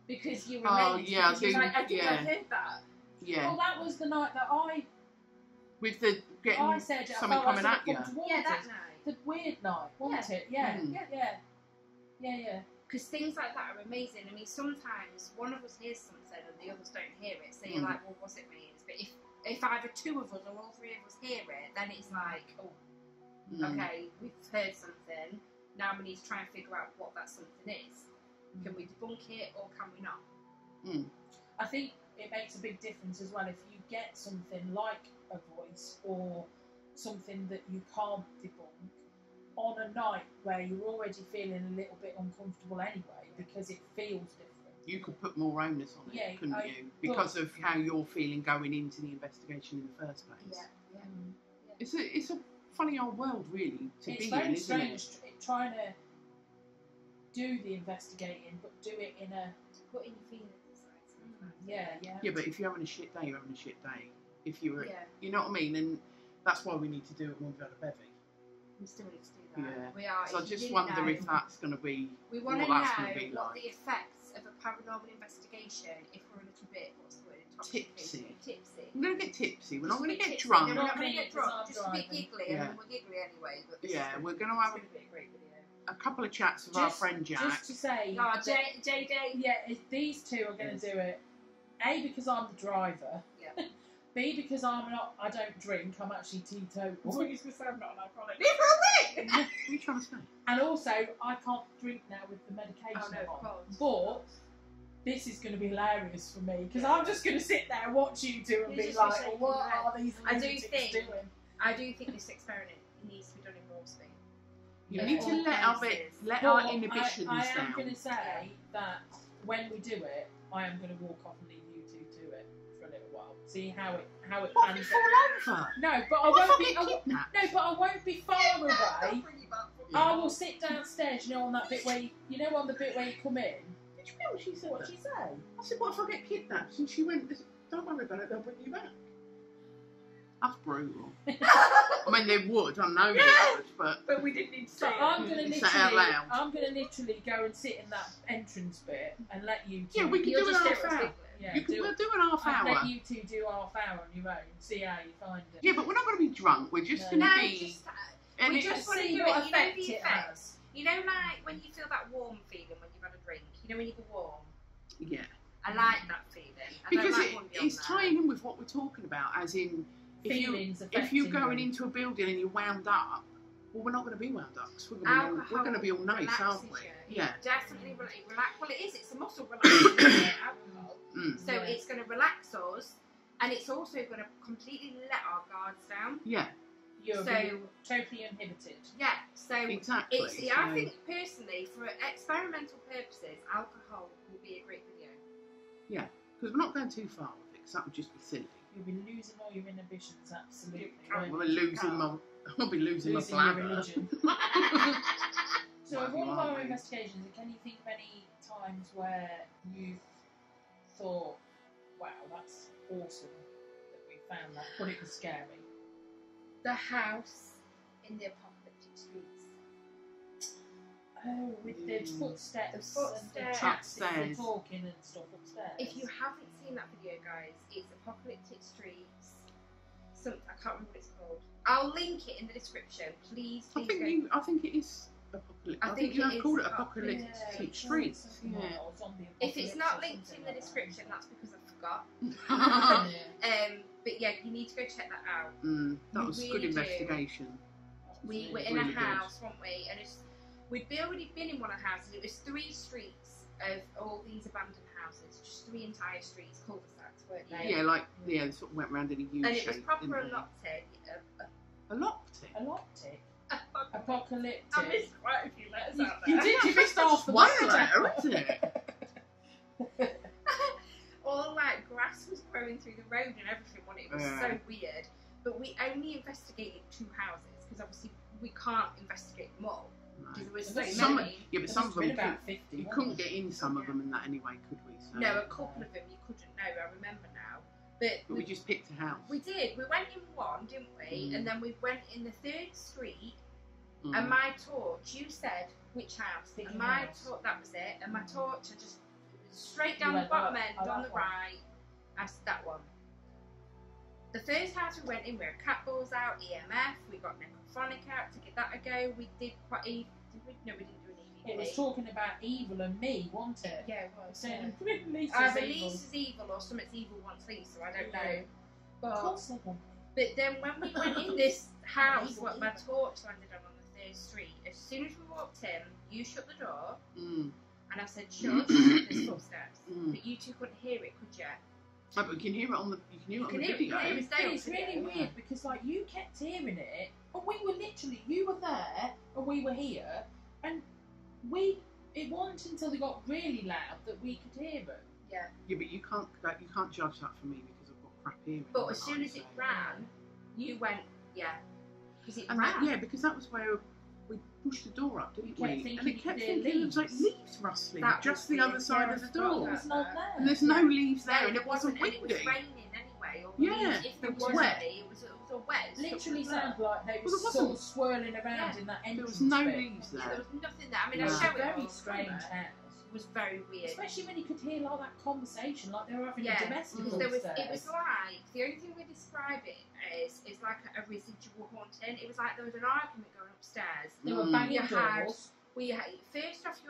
[SPEAKER 1] because you relate.
[SPEAKER 2] Oh yeah, I think
[SPEAKER 1] I think I heard that.
[SPEAKER 2] Yeah.
[SPEAKER 3] Well, that was the night that
[SPEAKER 2] With the getting
[SPEAKER 3] I said it,
[SPEAKER 2] something
[SPEAKER 3] I
[SPEAKER 2] coming
[SPEAKER 3] felt
[SPEAKER 2] at you.
[SPEAKER 1] Yeah, that night.
[SPEAKER 3] The weird night, wasn't it? Yeah, yeah.
[SPEAKER 1] Because things like that are amazing. I mean, sometimes one of us hears something and the others don't hear it. So you're like, well, was it me? But if either two of us or all three of us hear it, then it's like, oh, okay, we've heard something. Now we need to try and figure out what that something is. Can we debunk it or can we not?
[SPEAKER 3] I think it makes a big difference as well if you get something like a voice or something that you can't debunk on a night where you're already feeling a little bit uncomfortable anyway because it feels different.
[SPEAKER 2] You could put more onus on it, couldn't you? Because of how you're feeling going into the investigation in the first place.
[SPEAKER 1] Yeah.
[SPEAKER 2] It's a funny old world, really, to be in, isn't it?
[SPEAKER 3] It's very strange trying to do the investigating, but do it in a...
[SPEAKER 1] Put in your feelings aside sometimes.
[SPEAKER 3] Yeah,
[SPEAKER 2] but if you're having a shit day, you're having a shit day. If you were, you know what I mean? And that's why we need to do it when we've had a bevy.
[SPEAKER 1] We still need to do that.
[SPEAKER 2] Yeah.
[SPEAKER 1] We are.
[SPEAKER 2] So I just wonder if that's going to be
[SPEAKER 1] we want
[SPEAKER 2] what
[SPEAKER 1] to
[SPEAKER 2] that's
[SPEAKER 1] know
[SPEAKER 2] going to be
[SPEAKER 1] what
[SPEAKER 2] like.
[SPEAKER 1] the effects of a paranormal investigation if we're a little bit, what's the word?
[SPEAKER 2] Tipsy.
[SPEAKER 1] Tipsy.
[SPEAKER 2] We're going to get tipsy. We're not going to get
[SPEAKER 1] tipsy.
[SPEAKER 2] drunk.
[SPEAKER 1] No, we're not going to
[SPEAKER 3] Not
[SPEAKER 1] get drunk.
[SPEAKER 3] because
[SPEAKER 1] Just
[SPEAKER 3] I'm
[SPEAKER 1] a bit
[SPEAKER 3] driving.
[SPEAKER 1] giggly, and we're giggly anyway. But this
[SPEAKER 2] Yeah,
[SPEAKER 1] is
[SPEAKER 2] we're going to have
[SPEAKER 1] it's going to be a great video.
[SPEAKER 2] a couple of chats with our friend Jack.
[SPEAKER 3] Just to say...
[SPEAKER 1] Oh, JD.
[SPEAKER 3] Yeah, these two are going to do it. A, because I'm the driver.
[SPEAKER 1] Yeah.
[SPEAKER 3] B, because I don't drink. I'm actually teetotal.
[SPEAKER 1] What are you supposed to say? I'm not an alcoholic.
[SPEAKER 2] What are you trying to say?
[SPEAKER 3] And also, I can't drink now with the medication
[SPEAKER 1] Oh,
[SPEAKER 3] I'm
[SPEAKER 1] no,
[SPEAKER 3] on.
[SPEAKER 1] of course.
[SPEAKER 3] But this is going to be hilarious for me because I'm just going to sit there and watch you two and
[SPEAKER 1] You're
[SPEAKER 3] be
[SPEAKER 1] just
[SPEAKER 3] like,
[SPEAKER 1] shaking
[SPEAKER 3] well, what
[SPEAKER 1] your head.
[SPEAKER 3] are these
[SPEAKER 1] I do
[SPEAKER 3] lunatics
[SPEAKER 1] think-
[SPEAKER 3] doing?
[SPEAKER 1] I do think this experiment needs to be done in Moresby.
[SPEAKER 2] You
[SPEAKER 1] Yeah.
[SPEAKER 2] need to
[SPEAKER 1] All
[SPEAKER 2] let
[SPEAKER 3] But
[SPEAKER 2] our inhibitions
[SPEAKER 3] I am
[SPEAKER 2] down.
[SPEAKER 3] going to say that when we do it, I am going to walk off and leave you two to it for a little while. See how it
[SPEAKER 2] What if
[SPEAKER 3] pans
[SPEAKER 2] you
[SPEAKER 3] out.
[SPEAKER 2] fall over?
[SPEAKER 3] No, but I
[SPEAKER 2] What if
[SPEAKER 3] won't
[SPEAKER 2] I
[SPEAKER 3] be.
[SPEAKER 2] get kidnapped?
[SPEAKER 3] No, but I won't be far away.
[SPEAKER 2] Yeah.
[SPEAKER 3] I will sit downstairs. You know, on that bit where on the bit where you come in.
[SPEAKER 2] Did you hear what she said?
[SPEAKER 3] What did she say?
[SPEAKER 2] I said, what if I get kidnapped? And she went, don't worry about it, they'll bring you back. That's brutal. I mean, they would, I know they would, but
[SPEAKER 1] we didn't need to
[SPEAKER 3] So I'm going to
[SPEAKER 2] Say it out loud.
[SPEAKER 3] literally go and sit in that entrance bit and let you two.
[SPEAKER 2] yeah, we can
[SPEAKER 1] You'll
[SPEAKER 2] do
[SPEAKER 1] just
[SPEAKER 2] an
[SPEAKER 1] do
[SPEAKER 2] half
[SPEAKER 1] it
[SPEAKER 2] hour.
[SPEAKER 1] quickly.
[SPEAKER 3] Yeah,
[SPEAKER 2] We'll do an half
[SPEAKER 3] I'll
[SPEAKER 2] hour.
[SPEAKER 3] let you two do half hour on your own. See how you find it.
[SPEAKER 2] Yeah, but we're not going to be drunk. We're just
[SPEAKER 3] No.
[SPEAKER 2] going to
[SPEAKER 1] No,
[SPEAKER 2] be.
[SPEAKER 1] just,
[SPEAKER 2] and
[SPEAKER 1] we
[SPEAKER 2] it-
[SPEAKER 1] just want to
[SPEAKER 3] See
[SPEAKER 1] do
[SPEAKER 3] what
[SPEAKER 1] it. You know
[SPEAKER 3] effect
[SPEAKER 1] the
[SPEAKER 3] it
[SPEAKER 1] effect.
[SPEAKER 3] has.
[SPEAKER 1] You know, like when you feel that warm feeling when you've had a drink. You know when you go warm.
[SPEAKER 2] yeah.
[SPEAKER 1] I like that feeling. I
[SPEAKER 2] Because
[SPEAKER 1] don't like one beyond
[SPEAKER 2] it's
[SPEAKER 1] that.
[SPEAKER 2] tying in with what we're talking about, as in, if
[SPEAKER 3] Feelings
[SPEAKER 2] you're
[SPEAKER 3] affecting
[SPEAKER 2] going
[SPEAKER 3] you.
[SPEAKER 2] into a building and you're wound up, well, we're not going to be wound up because we're going to be all nice, aren't we?
[SPEAKER 1] relaxes you.
[SPEAKER 2] Yeah.
[SPEAKER 1] It definitely relax. Well, it is. It's a muscle relaxation, isn't it, alcohol. So
[SPEAKER 3] Yeah.
[SPEAKER 1] it's going to relax us, and it's also going to completely let our guards down.
[SPEAKER 2] Yeah,
[SPEAKER 3] You're
[SPEAKER 1] So-
[SPEAKER 3] totally inhibited.
[SPEAKER 1] Yeah. So
[SPEAKER 2] exactly.
[SPEAKER 1] it's. I
[SPEAKER 2] So-
[SPEAKER 1] think personally, for experimental purposes, alcohol will be a great video.
[SPEAKER 2] Because we're not going too far with it, because that would just be silly.
[SPEAKER 3] You'll be losing all your inhibitions, absolutely.
[SPEAKER 1] can't
[SPEAKER 3] won't
[SPEAKER 2] I'll
[SPEAKER 3] you?
[SPEAKER 2] be losing my, I'll be losing
[SPEAKER 3] Losing
[SPEAKER 2] my
[SPEAKER 3] your
[SPEAKER 2] bladder.
[SPEAKER 3] religion. So,
[SPEAKER 2] Well,
[SPEAKER 3] of all of
[SPEAKER 2] aren't
[SPEAKER 3] our
[SPEAKER 2] we?
[SPEAKER 3] investigations, can you think of any times where you thought, wow, that's awesome that we found that, but it was scary?
[SPEAKER 1] The house in the apocalyptic streets.
[SPEAKER 3] Oh, with the footsteps,
[SPEAKER 1] The
[SPEAKER 3] and
[SPEAKER 1] footsteps.
[SPEAKER 3] the chats, the
[SPEAKER 2] Upstairs.
[SPEAKER 3] talking and stuff upstairs.
[SPEAKER 1] If you haven't seen that video, guys, it's Apocalyptic Streets. I can't remember what it's called. I'll link it in the description. Please,
[SPEAKER 2] I
[SPEAKER 1] please
[SPEAKER 2] think
[SPEAKER 1] go.
[SPEAKER 2] I think it is I think
[SPEAKER 1] it
[SPEAKER 2] I've
[SPEAKER 1] is
[SPEAKER 2] called it Apocalyptic Streets. Yeah.
[SPEAKER 1] If it's not linked in the description, that's because I forgot.
[SPEAKER 3] Yeah.
[SPEAKER 1] But yeah, you need to go check that out.
[SPEAKER 2] That
[SPEAKER 1] You
[SPEAKER 2] was
[SPEAKER 1] really
[SPEAKER 2] good
[SPEAKER 1] do.
[SPEAKER 2] investigation.
[SPEAKER 1] We were in a house, weren't we? And we'd already been in one of the houses. It was 3 streets of all these abandoned houses, just 3 entire streets, cul-de-sacs, weren't they?
[SPEAKER 2] Yeah, they sort of went round in a U
[SPEAKER 1] And
[SPEAKER 2] shape.
[SPEAKER 1] it was proper
[SPEAKER 2] didn't they?
[SPEAKER 1] allotted.
[SPEAKER 2] Allotted?
[SPEAKER 3] Allottic. Apocalyptic.
[SPEAKER 1] I missed quite a few letters out
[SPEAKER 3] You
[SPEAKER 1] there.
[SPEAKER 3] did, you missed half the
[SPEAKER 2] One
[SPEAKER 3] word.
[SPEAKER 2] letter, isn't it?
[SPEAKER 1] All like grass was growing through the road and everything. It was so weird. But we only investigated 2 houses because obviously we can't investigate them all. Because there was so many.
[SPEAKER 2] Yeah, but some of them
[SPEAKER 3] about 50,
[SPEAKER 2] you couldn't get in some of them in that anyway, could we? So.
[SPEAKER 1] No, a couple of them you couldn't know. I remember now. But
[SPEAKER 2] we just picked a house.
[SPEAKER 1] We did. We went in one, didn't we? And then we went in the 3rd street.
[SPEAKER 2] Mm.
[SPEAKER 1] And my torch, you said which house? And my torch, that was it. And my torch, I just straight down the bottom end on the right. I said that one. The first house we went in, we had cat balls out, EMF. We got necrophonic out to give that a go. We did quite. No, we didn't do an EVP.
[SPEAKER 3] It was talking about evil and me, wasn't it?
[SPEAKER 1] Yeah, it was.
[SPEAKER 3] Saying Lisa's
[SPEAKER 1] Either
[SPEAKER 3] evil.
[SPEAKER 1] Lisa's evil or something's evil wants Lisa. I don't know.
[SPEAKER 3] Of
[SPEAKER 1] But
[SPEAKER 3] course they want.
[SPEAKER 1] But then when we went in this house, what my torch landed on the 3rd street, as soon as we walked in, you shut the door, and I said, shush, there's footsteps. But you 2 couldn't hear it, could you?
[SPEAKER 2] Oh, but you can hear it on the video.
[SPEAKER 3] It's really weird because like you kept hearing it, and we were literally, you were there, and we were here, and it wasn't until they got really loud that we could hear them.
[SPEAKER 1] Yeah.
[SPEAKER 2] Yeah, but you can't judge that for me because I've got crap hearing.
[SPEAKER 1] But as soon as it ran, you went, yeah. Because it ran.
[SPEAKER 2] Yeah, because that was where we pushed the door up, didn't we?
[SPEAKER 3] Thinking
[SPEAKER 2] And it kept
[SPEAKER 3] there
[SPEAKER 2] thinking it was like
[SPEAKER 3] leaves.
[SPEAKER 2] leaves rustling
[SPEAKER 1] That
[SPEAKER 2] just
[SPEAKER 1] was
[SPEAKER 2] the other side of the door.
[SPEAKER 3] It was not there.
[SPEAKER 2] And there's no leaves there,
[SPEAKER 1] No,
[SPEAKER 2] and it wasn't
[SPEAKER 1] and it was
[SPEAKER 2] windy.
[SPEAKER 1] raining anyway. Or
[SPEAKER 2] Yeah,
[SPEAKER 1] if there
[SPEAKER 2] it was
[SPEAKER 1] was
[SPEAKER 2] wet.
[SPEAKER 1] any, it was all wet.
[SPEAKER 3] Literally sounded like they
[SPEAKER 2] Well,
[SPEAKER 3] were
[SPEAKER 2] there
[SPEAKER 3] sort
[SPEAKER 2] wasn't.
[SPEAKER 3] of swirling around in that
[SPEAKER 2] There
[SPEAKER 3] entrance
[SPEAKER 2] was no
[SPEAKER 3] bit.
[SPEAKER 2] leaves
[SPEAKER 1] Yeah,
[SPEAKER 2] there.
[SPEAKER 1] there was nothing there. I mean,
[SPEAKER 2] No.
[SPEAKER 1] I
[SPEAKER 3] It was
[SPEAKER 1] show
[SPEAKER 3] a
[SPEAKER 1] it
[SPEAKER 3] very
[SPEAKER 1] all,
[SPEAKER 3] strange
[SPEAKER 1] but
[SPEAKER 3] house.
[SPEAKER 1] It was very weird.
[SPEAKER 3] Especially when you could hear like that conversation, like they were having a
[SPEAKER 1] Yeah,
[SPEAKER 3] domestic
[SPEAKER 1] because it was
[SPEAKER 3] upstairs.
[SPEAKER 1] like, the only thing we describe it as is like a residual haunting. It was like there was an argument going upstairs.
[SPEAKER 3] They were
[SPEAKER 2] Mm.
[SPEAKER 3] banging
[SPEAKER 1] You had-
[SPEAKER 3] doors.
[SPEAKER 1] First off,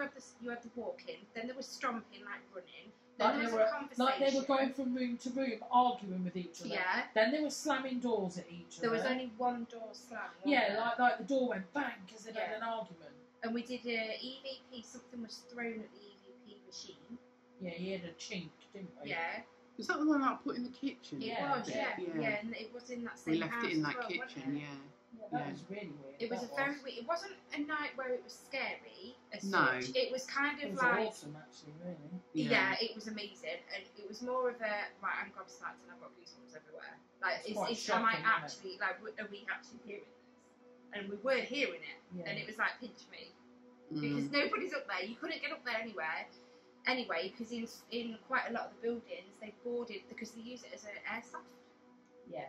[SPEAKER 1] you had the walking, then there was stomping, like running,
[SPEAKER 3] Like
[SPEAKER 1] then
[SPEAKER 3] they,
[SPEAKER 1] there was
[SPEAKER 3] were,
[SPEAKER 1] a conversation.
[SPEAKER 3] like they were going from room to room, arguing with each other.
[SPEAKER 1] Yeah.
[SPEAKER 3] Then they were slamming doors at each other.
[SPEAKER 1] There was only one door slammed.
[SPEAKER 3] Yeah, like the door went bang because they
[SPEAKER 1] Yeah.
[SPEAKER 3] had an argument.
[SPEAKER 1] And we did a EVP. Something was thrown at the EVP machine.
[SPEAKER 3] Yeah, he had a chink, didn't we?
[SPEAKER 1] Yeah.
[SPEAKER 2] Is that the one I put in the kitchen?
[SPEAKER 1] It
[SPEAKER 3] Yeah,
[SPEAKER 1] was.
[SPEAKER 2] yeah.
[SPEAKER 1] Yeah. And it was in that same
[SPEAKER 2] We left
[SPEAKER 1] house
[SPEAKER 2] it in
[SPEAKER 1] as
[SPEAKER 2] that
[SPEAKER 1] well,
[SPEAKER 2] kitchen,
[SPEAKER 1] wasn't it?
[SPEAKER 2] yeah.
[SPEAKER 3] Yeah, that
[SPEAKER 2] Yeah.
[SPEAKER 3] was really weird.
[SPEAKER 1] It was
[SPEAKER 3] that
[SPEAKER 1] a very weird. It wasn't a night where it was scary as
[SPEAKER 2] No.
[SPEAKER 1] such. It was kind of
[SPEAKER 3] It was
[SPEAKER 1] like
[SPEAKER 3] awesome, actually, really.
[SPEAKER 1] yeah, it was amazing, and it was more of a right. I'm gobsmacked and I've got goosebumps everywhere. Like,
[SPEAKER 3] It's quite
[SPEAKER 1] am I
[SPEAKER 3] shocking,
[SPEAKER 1] actually like? Are we actually hearing this? And we were hearing it,
[SPEAKER 3] Yeah.
[SPEAKER 1] and it was like pinch me
[SPEAKER 2] Mm.
[SPEAKER 1] because nobody's up there. You couldn't get up there anywhere. Anyway, because in quite a lot of the buildings they boarded because they use it as an airsoft.
[SPEAKER 3] Yeah.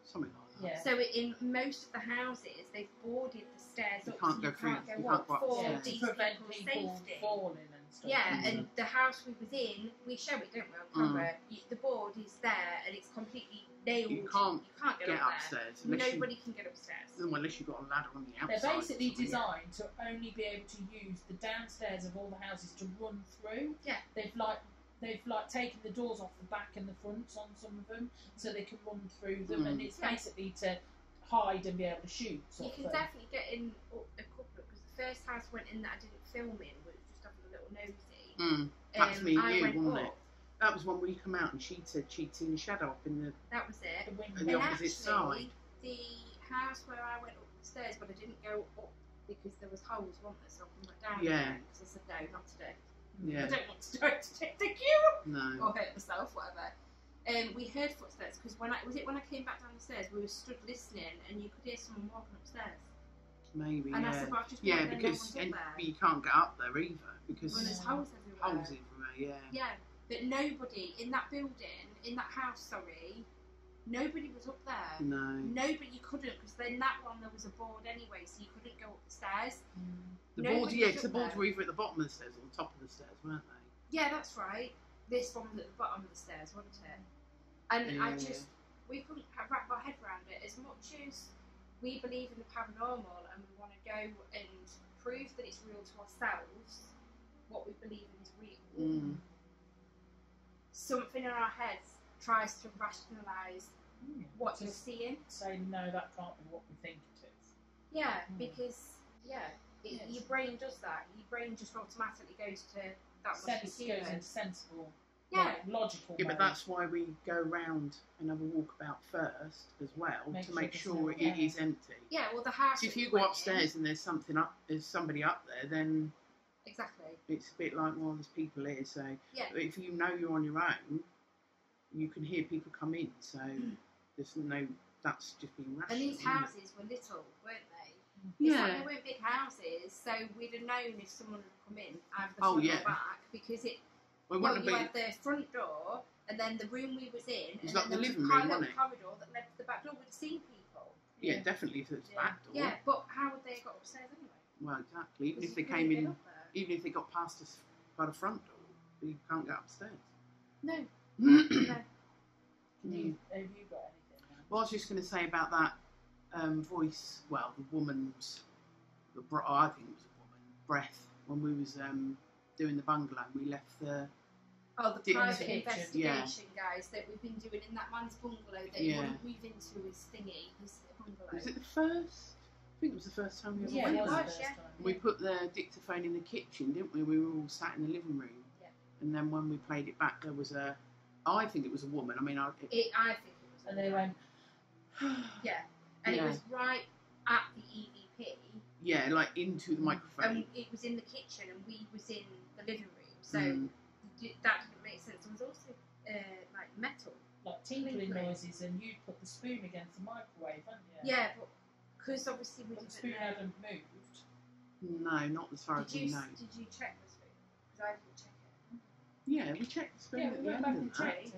[SPEAKER 2] Something like that.
[SPEAKER 3] Yeah.
[SPEAKER 1] So in most of the houses they've boarded the stairs
[SPEAKER 2] You
[SPEAKER 1] up.
[SPEAKER 2] can't
[SPEAKER 1] so
[SPEAKER 2] go
[SPEAKER 1] you
[SPEAKER 2] through-
[SPEAKER 1] can't go
[SPEAKER 2] you
[SPEAKER 1] up
[SPEAKER 2] can't go up
[SPEAKER 1] for
[SPEAKER 3] Yeah,
[SPEAKER 2] upstairs.
[SPEAKER 3] to
[SPEAKER 1] these
[SPEAKER 3] prevent
[SPEAKER 1] people's
[SPEAKER 3] people
[SPEAKER 1] safety.
[SPEAKER 3] falling and stuff.
[SPEAKER 1] Yeah,
[SPEAKER 2] Mm.
[SPEAKER 1] and the house we was in, we show it, don't we, on camera? The board is there and it's completely nailed.
[SPEAKER 2] You can't
[SPEAKER 1] get
[SPEAKER 2] Get
[SPEAKER 1] up there.
[SPEAKER 2] upstairs unless
[SPEAKER 1] Nobody can get upstairs.
[SPEAKER 2] unless you've got a ladder on the
[SPEAKER 3] They're
[SPEAKER 2] outside.
[SPEAKER 3] basically
[SPEAKER 2] or something.
[SPEAKER 3] designed to only be able to use the downstairs of all the houses to run through.
[SPEAKER 1] Yeah.
[SPEAKER 3] They've taken the doors off the back and the fronts on some of them, so they can run through them, and it's
[SPEAKER 1] Yeah.
[SPEAKER 3] basically to hide and be able to shoot.
[SPEAKER 1] You
[SPEAKER 3] Sort
[SPEAKER 1] can
[SPEAKER 3] of thing.
[SPEAKER 1] definitely get in a couple because the first house I went in that I didn't film in, but it was just having a little nosy.
[SPEAKER 2] That's me and
[SPEAKER 1] I
[SPEAKER 2] you,
[SPEAKER 1] went
[SPEAKER 2] wasn't
[SPEAKER 1] up.
[SPEAKER 2] it? That was when we come out and she said she'd seen a shadow up in the.
[SPEAKER 1] That was it.
[SPEAKER 3] The window.
[SPEAKER 2] And the
[SPEAKER 1] And
[SPEAKER 2] opposite
[SPEAKER 1] actually,
[SPEAKER 2] side.
[SPEAKER 1] the house where I went up the stairs, but I didn't go up because there was holes, wasn't there? So I come back down
[SPEAKER 2] Yeah.
[SPEAKER 1] again because I said no, not today. I
[SPEAKER 2] Yeah.
[SPEAKER 1] don't want to do it today. Thank you.
[SPEAKER 2] No.
[SPEAKER 1] Or hurt myself, whatever. We heard footsteps because when I came back down the stairs, we were stood listening, and you could hear someone walking upstairs.
[SPEAKER 2] Maybe.
[SPEAKER 1] And I
[SPEAKER 2] yeah.
[SPEAKER 1] said, well, I've just
[SPEAKER 2] Yeah,
[SPEAKER 1] walked there, no
[SPEAKER 2] because
[SPEAKER 1] one's up
[SPEAKER 2] and
[SPEAKER 1] there.
[SPEAKER 2] you can't get up there either because
[SPEAKER 1] Well, there's holes everywhere.
[SPEAKER 2] holes everywhere. Yeah.
[SPEAKER 1] Yeah, but nobody in that building, in that house, sorry, nobody was up there.
[SPEAKER 2] No.
[SPEAKER 1] Nobody, you couldn't, because then that one there was a board anyway, so you couldn't go up the stairs.
[SPEAKER 2] The
[SPEAKER 1] Nobody
[SPEAKER 2] boards, yeah,
[SPEAKER 1] was
[SPEAKER 2] because the
[SPEAKER 1] up
[SPEAKER 2] boards
[SPEAKER 1] there.
[SPEAKER 2] were either at the bottom of the stairs or the top of the stairs, weren't they?
[SPEAKER 1] Yeah, that's right. This one was at the bottom of the stairs, wasn't it? And I just, we couldn't wrap our head around it. As much as we believe in the paranormal and we want to go and prove that it's real to ourselves, what we believe in is real. Something in our heads tries to rationalise what you're seeing.
[SPEAKER 3] Say, no, that can't be what we think it is.
[SPEAKER 1] Yeah, because, your brain does that. Your brain just automatically goes to that must be human.
[SPEAKER 3] Goes into sensible, logical
[SPEAKER 2] Yeah,
[SPEAKER 3] mode.
[SPEAKER 2] but that's why we go round and have a walkabout first as well, to make sure it is empty.
[SPEAKER 1] Yeah, well, the house.
[SPEAKER 2] So if you go upstairs and there's somebody up there, then
[SPEAKER 1] exactly,
[SPEAKER 2] it's a bit like, well, there's people here. So if you know you're on your own, you can hear people come in. So there's no. That's just being rational.
[SPEAKER 1] And these houses were little, weren't they?
[SPEAKER 2] Yeah.
[SPEAKER 1] It's like they weren't big houses, so we'd have known if someone had come in either the front or back, because it. You had the front door, and then the room we was in,
[SPEAKER 2] it's
[SPEAKER 1] and
[SPEAKER 2] like
[SPEAKER 1] then
[SPEAKER 2] the
[SPEAKER 1] there
[SPEAKER 2] living
[SPEAKER 1] was
[SPEAKER 2] room,
[SPEAKER 1] a
[SPEAKER 2] wasn't it?
[SPEAKER 1] corridor that led to the back door. We'd seen people.
[SPEAKER 2] Yeah, definitely if it's back door.
[SPEAKER 1] Yeah, but how would they have got upstairs anyway?
[SPEAKER 2] Well, exactly. Even if they came in, even if they got past us by the front door, you can't get upstairs.
[SPEAKER 1] No.
[SPEAKER 3] No. Have you got anything?
[SPEAKER 2] Well, I was just going to say about that voice. Well, the woman's, I think it was a woman, breath. When we was doing the bungalow, we left the.
[SPEAKER 1] Oh, the private investigation, guys, that we've been doing in that man's bungalow that he wouldn't move into his thingy, his bungalow.
[SPEAKER 2] Was it the first? I think it was the first time we ever went.
[SPEAKER 3] Yeah, it was the first time.
[SPEAKER 2] We put the dictaphone in the kitchen, didn't we? We were all sat in the living room.
[SPEAKER 1] Yeah.
[SPEAKER 2] And then when we played it back, there was I think it was a woman. I mean, I think it
[SPEAKER 1] was.
[SPEAKER 3] And they went.
[SPEAKER 1] Yeah. And it was right at the EVP.
[SPEAKER 2] Yeah, like into the microphone.
[SPEAKER 1] And it was in the kitchen, and we was in the living room, so that didn't make sense. There was also like metal,
[SPEAKER 3] like tinkling noises, and you'd put the spoon against the microwave, hadn't you?
[SPEAKER 1] Yeah, but because obviously
[SPEAKER 3] the spoon hadn't moved.
[SPEAKER 2] No, not as far as we know.
[SPEAKER 1] Did you check the spoon? Because I didn't check it.
[SPEAKER 2] Yeah, we checked the spoon at the end of the
[SPEAKER 3] day.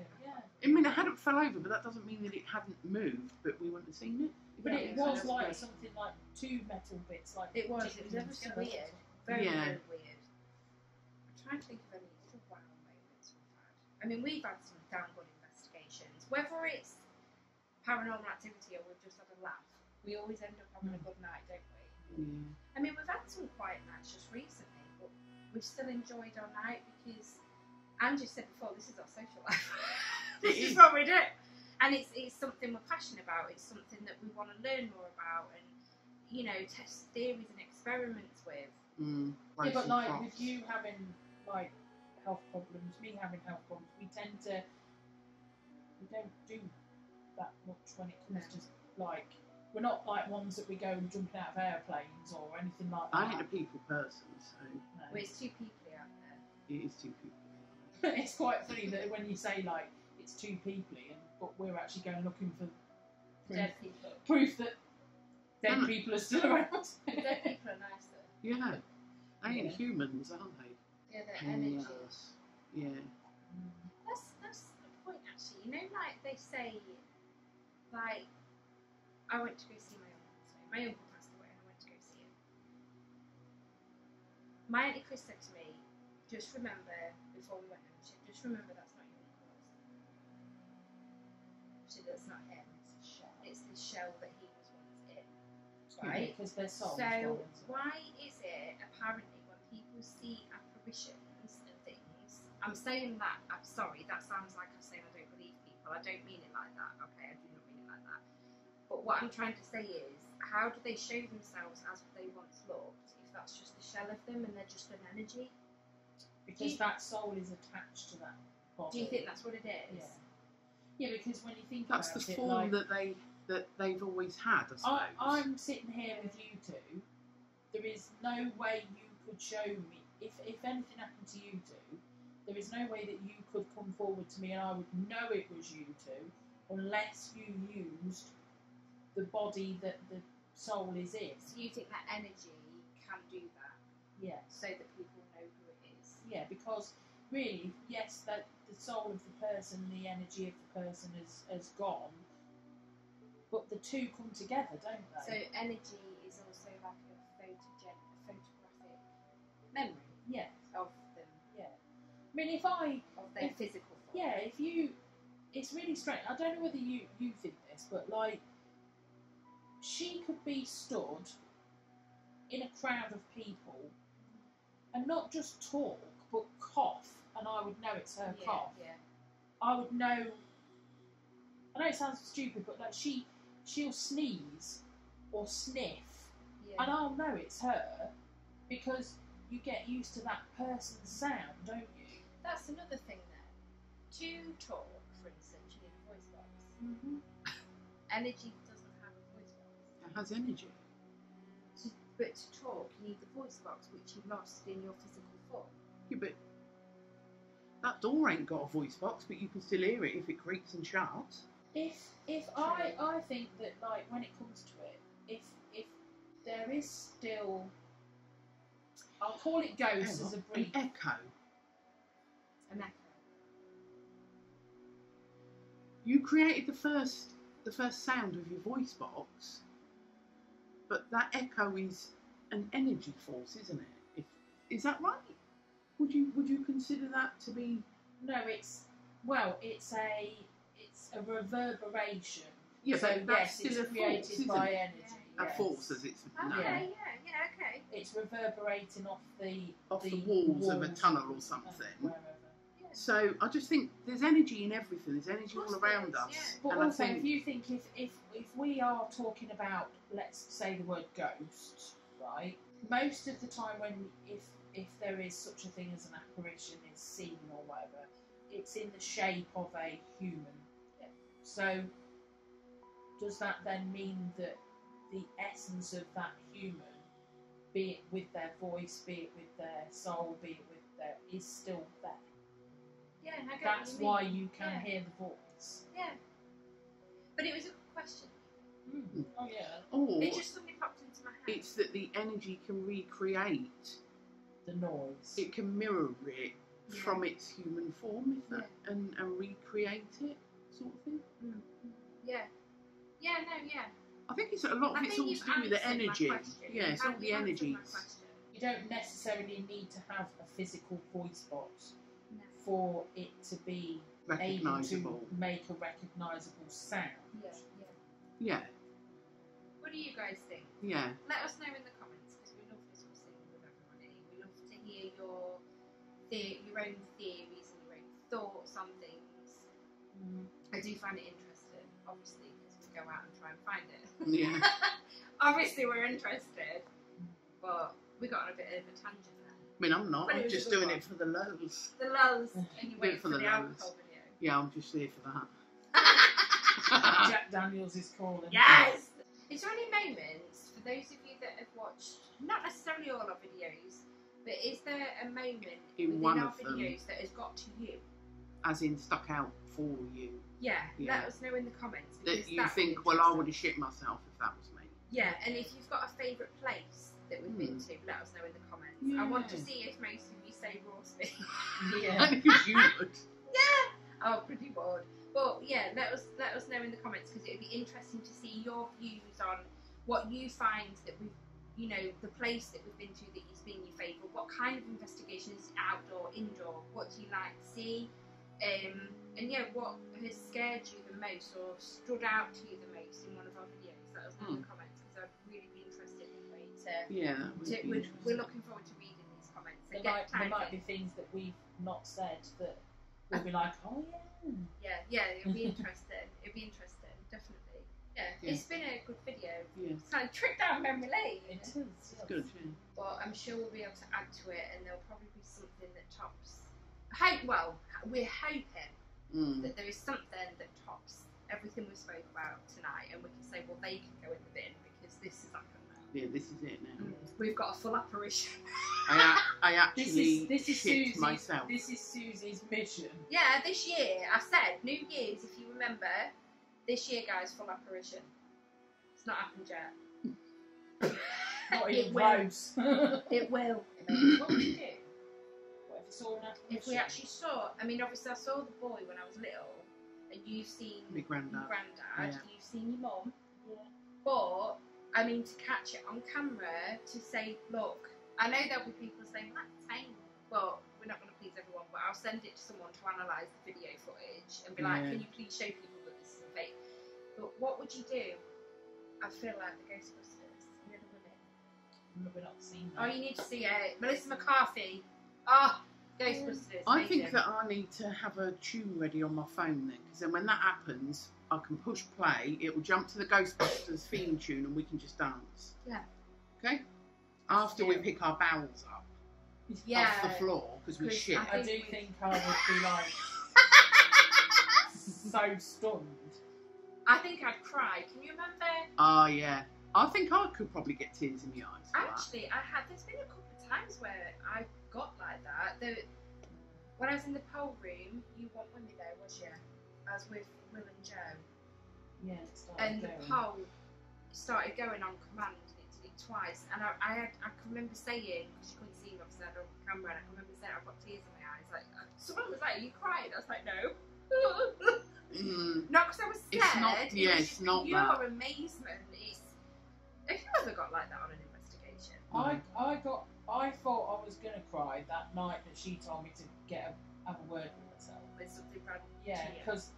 [SPEAKER 2] I mean, it hadn't fell over, but that doesn't mean that it hadn't moved, but we wouldn't have seen it.
[SPEAKER 3] But it was like something like two metal bits, like
[SPEAKER 1] it was ever so weird. Very weird. I'm trying to think of any little wow moments we've had. I mean, we've had some damn good investigations. Whether it's paranormal activity or we've just had a laugh, we always end up having a good night, don't we?
[SPEAKER 2] Yeah.
[SPEAKER 1] I mean, we've had some quiet nights just recently, but we've still enjoyed our night because Angie said before, this is our social life. This is what we do. And it's something we're passionate about. It's something that we want to learn more about and, you know, test theories and experiments with.
[SPEAKER 3] Yeah, but like with you having like health problems, me having health problems, we don't do that much when it comes to like, we're not like ones that we go jumping out of airplanes or anything like that.
[SPEAKER 2] I ain't a people person, so.
[SPEAKER 1] No. Well, it's too peoply out there.
[SPEAKER 2] It is too peoply.
[SPEAKER 3] It's quite funny that when you say like it's too peoply, but we're actually going looking for proof that dead people are still around.
[SPEAKER 1] Dead people are nicer.
[SPEAKER 2] Yeah, they ain't humans, aren't they?
[SPEAKER 1] Yeah, they're energies.
[SPEAKER 2] Yeah.
[SPEAKER 1] That's the point, actually. You know, like they say, like I went to go see my uncle. So my uncle passed away, and I went to go see him. My auntie Chris said to me, "Just remember before we went home, just remember that's not your uncle. That's not him. It's the shell that he was once in, right?
[SPEAKER 3] Because they're souls.
[SPEAKER 1] So why is it apparently when people see apparitions and things? I'm saying that. I'm sorry. That sounds like I'm saying I don't believe people. I don't mean it like that. Okay, I do not mean it like that. But what I'm trying to say is, how do they show themselves as they once looked if that's just the shell of them and they're just an energy?
[SPEAKER 3] Because that soul is attached to that body.
[SPEAKER 1] Do you think that's what it is?
[SPEAKER 3] Yeah. Yeah, because when you think
[SPEAKER 2] that's
[SPEAKER 3] about
[SPEAKER 2] the
[SPEAKER 3] it,
[SPEAKER 2] form
[SPEAKER 3] like,
[SPEAKER 2] that they've always had. I suppose.
[SPEAKER 3] I'm sitting here with you two. There is no way you could show me if anything happened to you two. There is no way that you could come forward to me and I would know it was you two, unless you used the body that the soul is in.
[SPEAKER 1] So you think that energy can do that?
[SPEAKER 3] Yeah.
[SPEAKER 1] So that people know who it is.
[SPEAKER 3] Yeah, because really, yes, that the soul of the person, the energy of the person has gone, but the two come together, don't they?
[SPEAKER 1] So energy is also like a photographic memory.
[SPEAKER 3] Yeah.
[SPEAKER 1] Of them.
[SPEAKER 3] Yeah. I mean,
[SPEAKER 1] of their physical form.
[SPEAKER 3] Yeah, it's really strange. I don't know whether you think this, but like, she could be stood in a crowd of people and not just talk, but cough, and I would know it's her cough.
[SPEAKER 1] Yeah.
[SPEAKER 3] I would know. I know it sounds stupid, but like she'll sneeze or sniff, and I'll know it's her because you get used to that person's sound, don't you?
[SPEAKER 1] That's another thing then. To talk, for instance, you need a voice box.
[SPEAKER 3] Mm-hmm.
[SPEAKER 1] Energy doesn't have a voice box.
[SPEAKER 2] It has energy.
[SPEAKER 1] But to talk, you need the voice box, which you lost in your physical form.
[SPEAKER 2] Yeah, but that door ain't got a voice box, but you can still hear it if it creaks and shuts.
[SPEAKER 3] If I think that, like, when it comes to it, if there is still, I'll call it ghosts as a brief.
[SPEAKER 2] An echo.
[SPEAKER 1] An echo.
[SPEAKER 2] You created the first sound of your voice box, but that echo is an energy force, isn't it? Is that right? Would you consider that to be?
[SPEAKER 3] No, it's a reverberation.
[SPEAKER 2] Yeah,
[SPEAKER 3] so
[SPEAKER 2] but that's
[SPEAKER 3] yes,
[SPEAKER 2] still
[SPEAKER 3] it's
[SPEAKER 2] a
[SPEAKER 3] created
[SPEAKER 2] force, isn't
[SPEAKER 3] by
[SPEAKER 2] it?
[SPEAKER 3] energy.
[SPEAKER 2] A
[SPEAKER 3] Yes.
[SPEAKER 2] force, as it's known.
[SPEAKER 1] Okay, okay.
[SPEAKER 3] It's reverberating off the
[SPEAKER 2] walls of a tunnel or something.
[SPEAKER 3] Wherever.
[SPEAKER 1] Yeah.
[SPEAKER 2] So I just think there's energy in everything. There's energy all around us.
[SPEAKER 1] Yeah.
[SPEAKER 3] But
[SPEAKER 2] And
[SPEAKER 3] also,
[SPEAKER 2] I think,
[SPEAKER 3] if you think if we are talking about, let's say the word ghost, right? Most of the time, when if there is such a thing as an apparition is seen or whatever, it's in the shape of a human.
[SPEAKER 1] Yeah.
[SPEAKER 3] So does that then mean that the essence of that human, be it with their voice, be it with their soul, be it with their, is still there?
[SPEAKER 1] Yeah, I get
[SPEAKER 3] That's
[SPEAKER 1] what you
[SPEAKER 3] why
[SPEAKER 1] mean.
[SPEAKER 3] you can hear the voice.
[SPEAKER 1] Yeah. But it was a good question.
[SPEAKER 3] Mm. Oh yeah.
[SPEAKER 2] or
[SPEAKER 1] It just suddenly popped into my head.
[SPEAKER 2] it's that the energy can recreate.
[SPEAKER 3] The noise.
[SPEAKER 2] It can mirror it
[SPEAKER 1] Yeah.
[SPEAKER 2] from its human form, if that, and recreate it, sort of thing.
[SPEAKER 1] Yeah. Yeah, no, yeah.
[SPEAKER 2] I think it's a lot of
[SPEAKER 1] I
[SPEAKER 2] it's
[SPEAKER 1] think
[SPEAKER 2] all
[SPEAKER 1] you've
[SPEAKER 2] to do with the
[SPEAKER 1] answered my
[SPEAKER 2] energy.
[SPEAKER 1] question.
[SPEAKER 2] Yeah, it's all the
[SPEAKER 1] You've answered
[SPEAKER 2] energies.
[SPEAKER 1] my question.
[SPEAKER 3] You don't necessarily need to have a physical voice box
[SPEAKER 1] No.
[SPEAKER 3] for it to be able
[SPEAKER 2] Recognisable.
[SPEAKER 3] to make a recognisable sound.
[SPEAKER 1] Yeah.
[SPEAKER 2] Yeah,
[SPEAKER 1] What do you guys think?
[SPEAKER 2] yeah.
[SPEAKER 1] Let us know in the comments because we love discussing with everybody. We love to hear your own theories and your own thoughts on things. I do find it interesting, obviously, because we go out and try and find it.
[SPEAKER 2] Yeah.
[SPEAKER 1] Obviously, we're interested, but we got on a bit of a tangent there.
[SPEAKER 2] I mean, I'm not.
[SPEAKER 1] But it
[SPEAKER 2] I'm
[SPEAKER 1] was a
[SPEAKER 2] just
[SPEAKER 1] good
[SPEAKER 2] doing
[SPEAKER 1] one.
[SPEAKER 2] it for the lows.
[SPEAKER 1] The lulls, and you
[SPEAKER 2] Do it
[SPEAKER 1] wait
[SPEAKER 2] for
[SPEAKER 1] for
[SPEAKER 2] the
[SPEAKER 1] the
[SPEAKER 2] lulls.
[SPEAKER 1] alcohol video.
[SPEAKER 2] Yeah, I'm just here for that.
[SPEAKER 3] Jack Daniels is calling.
[SPEAKER 1] Yes! Is there any moments, for those of you that have watched, not necessarily all our videos, but is there a moment
[SPEAKER 2] In
[SPEAKER 1] within
[SPEAKER 2] one
[SPEAKER 1] our
[SPEAKER 2] of them.
[SPEAKER 1] videos that has got to you?
[SPEAKER 2] As in, stuck out for you.
[SPEAKER 1] Yeah,
[SPEAKER 2] Yeah.
[SPEAKER 1] let us know in the comments.
[SPEAKER 2] That
[SPEAKER 1] because
[SPEAKER 2] you
[SPEAKER 1] that's
[SPEAKER 2] think, well, I
[SPEAKER 1] interesting.
[SPEAKER 2] would have shit myself if that was me.
[SPEAKER 1] Yeah, and if you've got a favourite place that we've been to, let us know in the comments. I want to
[SPEAKER 2] Yeah.
[SPEAKER 1] see if most of you say Rawsby.
[SPEAKER 3] Yeah.
[SPEAKER 2] Because you would.
[SPEAKER 1] Oh, pretty bored. But yeah, let us know in the comments because it would be interesting to see your views on what you find that we've, you know, the place that we've been to that has been your favourite. What kind of investigation is it, outdoor, indoor? What do you like to see? And yeah, what has scared you the most or stood out to you the most in one of our videos? Let us know in the comments because I'd really be interested in the way to.
[SPEAKER 2] Yeah, that would be
[SPEAKER 1] We're
[SPEAKER 2] interesting.
[SPEAKER 1] looking forward to reading these comments. So
[SPEAKER 3] There
[SPEAKER 1] get
[SPEAKER 3] might be things that we've not said that we'll be like, oh yeah.
[SPEAKER 1] Yeah, it'll be interesting. Definitely. Yeah, it's been a good video.
[SPEAKER 2] Yeah.
[SPEAKER 1] It's kind of trip down memory lane.
[SPEAKER 3] It is.
[SPEAKER 2] It's good, yeah.
[SPEAKER 1] But I'm sure we'll be able to add to it, and there'll probably be something that tops. We're hoping that there is something that tops everything we spoke about tonight, and we can say, well, they can go in the bin because this has happened now.
[SPEAKER 2] Yeah, this is it now.
[SPEAKER 1] We've got a full apparition.
[SPEAKER 2] I actually
[SPEAKER 3] This is
[SPEAKER 2] shit
[SPEAKER 3] Susie's,
[SPEAKER 2] myself.
[SPEAKER 3] This is Susie's mission.
[SPEAKER 1] Yeah, this year, I said, New Year's, if you remember, this year, guys, full apparition. It's not happened yet.
[SPEAKER 3] Not
[SPEAKER 1] It
[SPEAKER 3] even
[SPEAKER 1] will.
[SPEAKER 3] close.
[SPEAKER 1] It will.
[SPEAKER 3] What would you do? What if you saw an apparition?
[SPEAKER 1] If we actually saw, I mean, obviously I saw the boy when I was little, and you've seen
[SPEAKER 2] My granddad.
[SPEAKER 1] your granddad,
[SPEAKER 2] Yeah.
[SPEAKER 1] you've seen your mum,
[SPEAKER 3] Yeah.
[SPEAKER 1] but, I mean, to catch it on camera, to say, look, I know there'll be people saying, that's tame, but we're not going to please everyone, but I'll send it to someone to analyse the video footage, and be like,
[SPEAKER 2] Yeah.
[SPEAKER 1] can you please show people that this isn't fake? But what would you do? I feel like the Ghostbusters, you know, the women,
[SPEAKER 3] We're not seeing
[SPEAKER 1] Oh,
[SPEAKER 3] that.
[SPEAKER 1] you need to see it. Melissa McCarthy. Oh, Ghostbusters.
[SPEAKER 2] I think
[SPEAKER 1] amazing.
[SPEAKER 2] that I need to have a tune ready on my phone then, because then when that happens, I can push play, it will jump to the Ghostbusters theme tune and we can just dance.
[SPEAKER 1] Yeah.
[SPEAKER 2] Okay? After we
[SPEAKER 1] Yeah.
[SPEAKER 2] pick our barrels up
[SPEAKER 1] Yeah.
[SPEAKER 2] off the floor, because we
[SPEAKER 1] 'Cause
[SPEAKER 2] shit.
[SPEAKER 3] I do think I would be like so stunned.
[SPEAKER 1] I think I'd cry. Can you remember?
[SPEAKER 2] Oh, yeah. I think I could probably get tears in the eyes. for that.
[SPEAKER 1] Actually, there's been a couple of times where I got like that. When I was in the poll room, you weren't with me there, was you? I was with Will and Joe.
[SPEAKER 3] Yeah, it's like
[SPEAKER 1] And the
[SPEAKER 3] going.
[SPEAKER 1] poll started going on command, and it did it twice. And I can remember saying, because you couldn't see me, obviously I had it on camera, and I can remember saying I've got tears in my eyes. Like, someone was like, "Are you crying?" I was like, "No." Not because I was scared.
[SPEAKER 2] It's not- yeah,
[SPEAKER 1] was
[SPEAKER 2] it's
[SPEAKER 1] just
[SPEAKER 2] not
[SPEAKER 1] your
[SPEAKER 2] that.
[SPEAKER 1] amazement. Have you ever got like that on an investigation?
[SPEAKER 3] I thought I was gonna cry that night that she told me to have a word with myself.
[SPEAKER 1] When something ran
[SPEAKER 3] Yeah,
[SPEAKER 1] to you?
[SPEAKER 3] because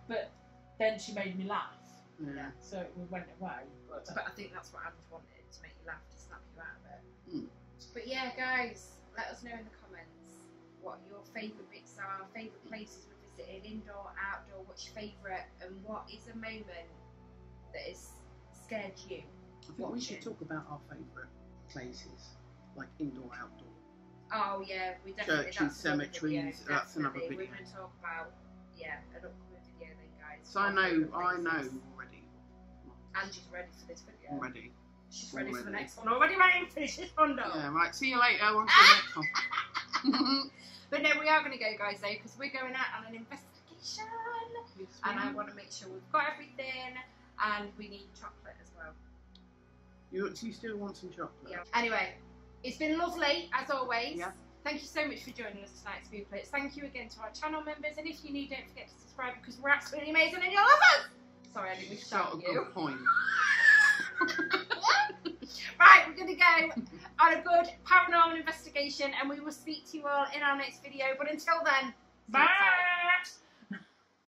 [SPEAKER 3] but then she made me laugh,
[SPEAKER 2] Yeah.
[SPEAKER 3] so it went away. But
[SPEAKER 1] But I think that's what Ange wanted, to make you laugh, to snap you out of it.
[SPEAKER 2] Mm.
[SPEAKER 1] But yeah, guys, let us know in the comments what your favourite bits are, favourite places we visited, indoor, outdoor, what's your favourite, and what is a moment that has scared you?
[SPEAKER 2] I think we should talk about our favourite places, like indoor, outdoor.
[SPEAKER 1] Oh yeah, we definitely.
[SPEAKER 2] Churches,
[SPEAKER 1] that's another
[SPEAKER 2] cemeteries,
[SPEAKER 1] video,
[SPEAKER 2] that's another
[SPEAKER 1] definitely.
[SPEAKER 2] video.
[SPEAKER 1] We're going to talk about an upcoming video then, guys.
[SPEAKER 2] So I
[SPEAKER 1] Our
[SPEAKER 2] know
[SPEAKER 1] favourite
[SPEAKER 2] already.
[SPEAKER 1] Angie's ready for this video.
[SPEAKER 2] Already.
[SPEAKER 1] She's ready for the
[SPEAKER 2] Already.
[SPEAKER 1] next one. Already ready to finish this one though.
[SPEAKER 2] Yeah, right. See you later. On to the next one.
[SPEAKER 1] But no, we are going to go, guys, though, because we're going out on an investigation. And I want to make sure we've got everything, and we need chocolate as well.
[SPEAKER 2] You still want some chocolate?
[SPEAKER 1] Yeah. Anyway, it's been lovely, as always.
[SPEAKER 2] Yeah.
[SPEAKER 1] Thank you so much for joining us tonight, Spooflets. Thank you again to our channel members, and if you're new, don't forget to subscribe because we're absolutely amazing and you'll love us! Sorry, I didn't wish to
[SPEAKER 2] That's
[SPEAKER 1] shout
[SPEAKER 2] a
[SPEAKER 1] at you.
[SPEAKER 2] good point.
[SPEAKER 1] Right, we're going to go on a good paranormal investigation, and we will speak to you all in our next video. But until then,
[SPEAKER 3] bye.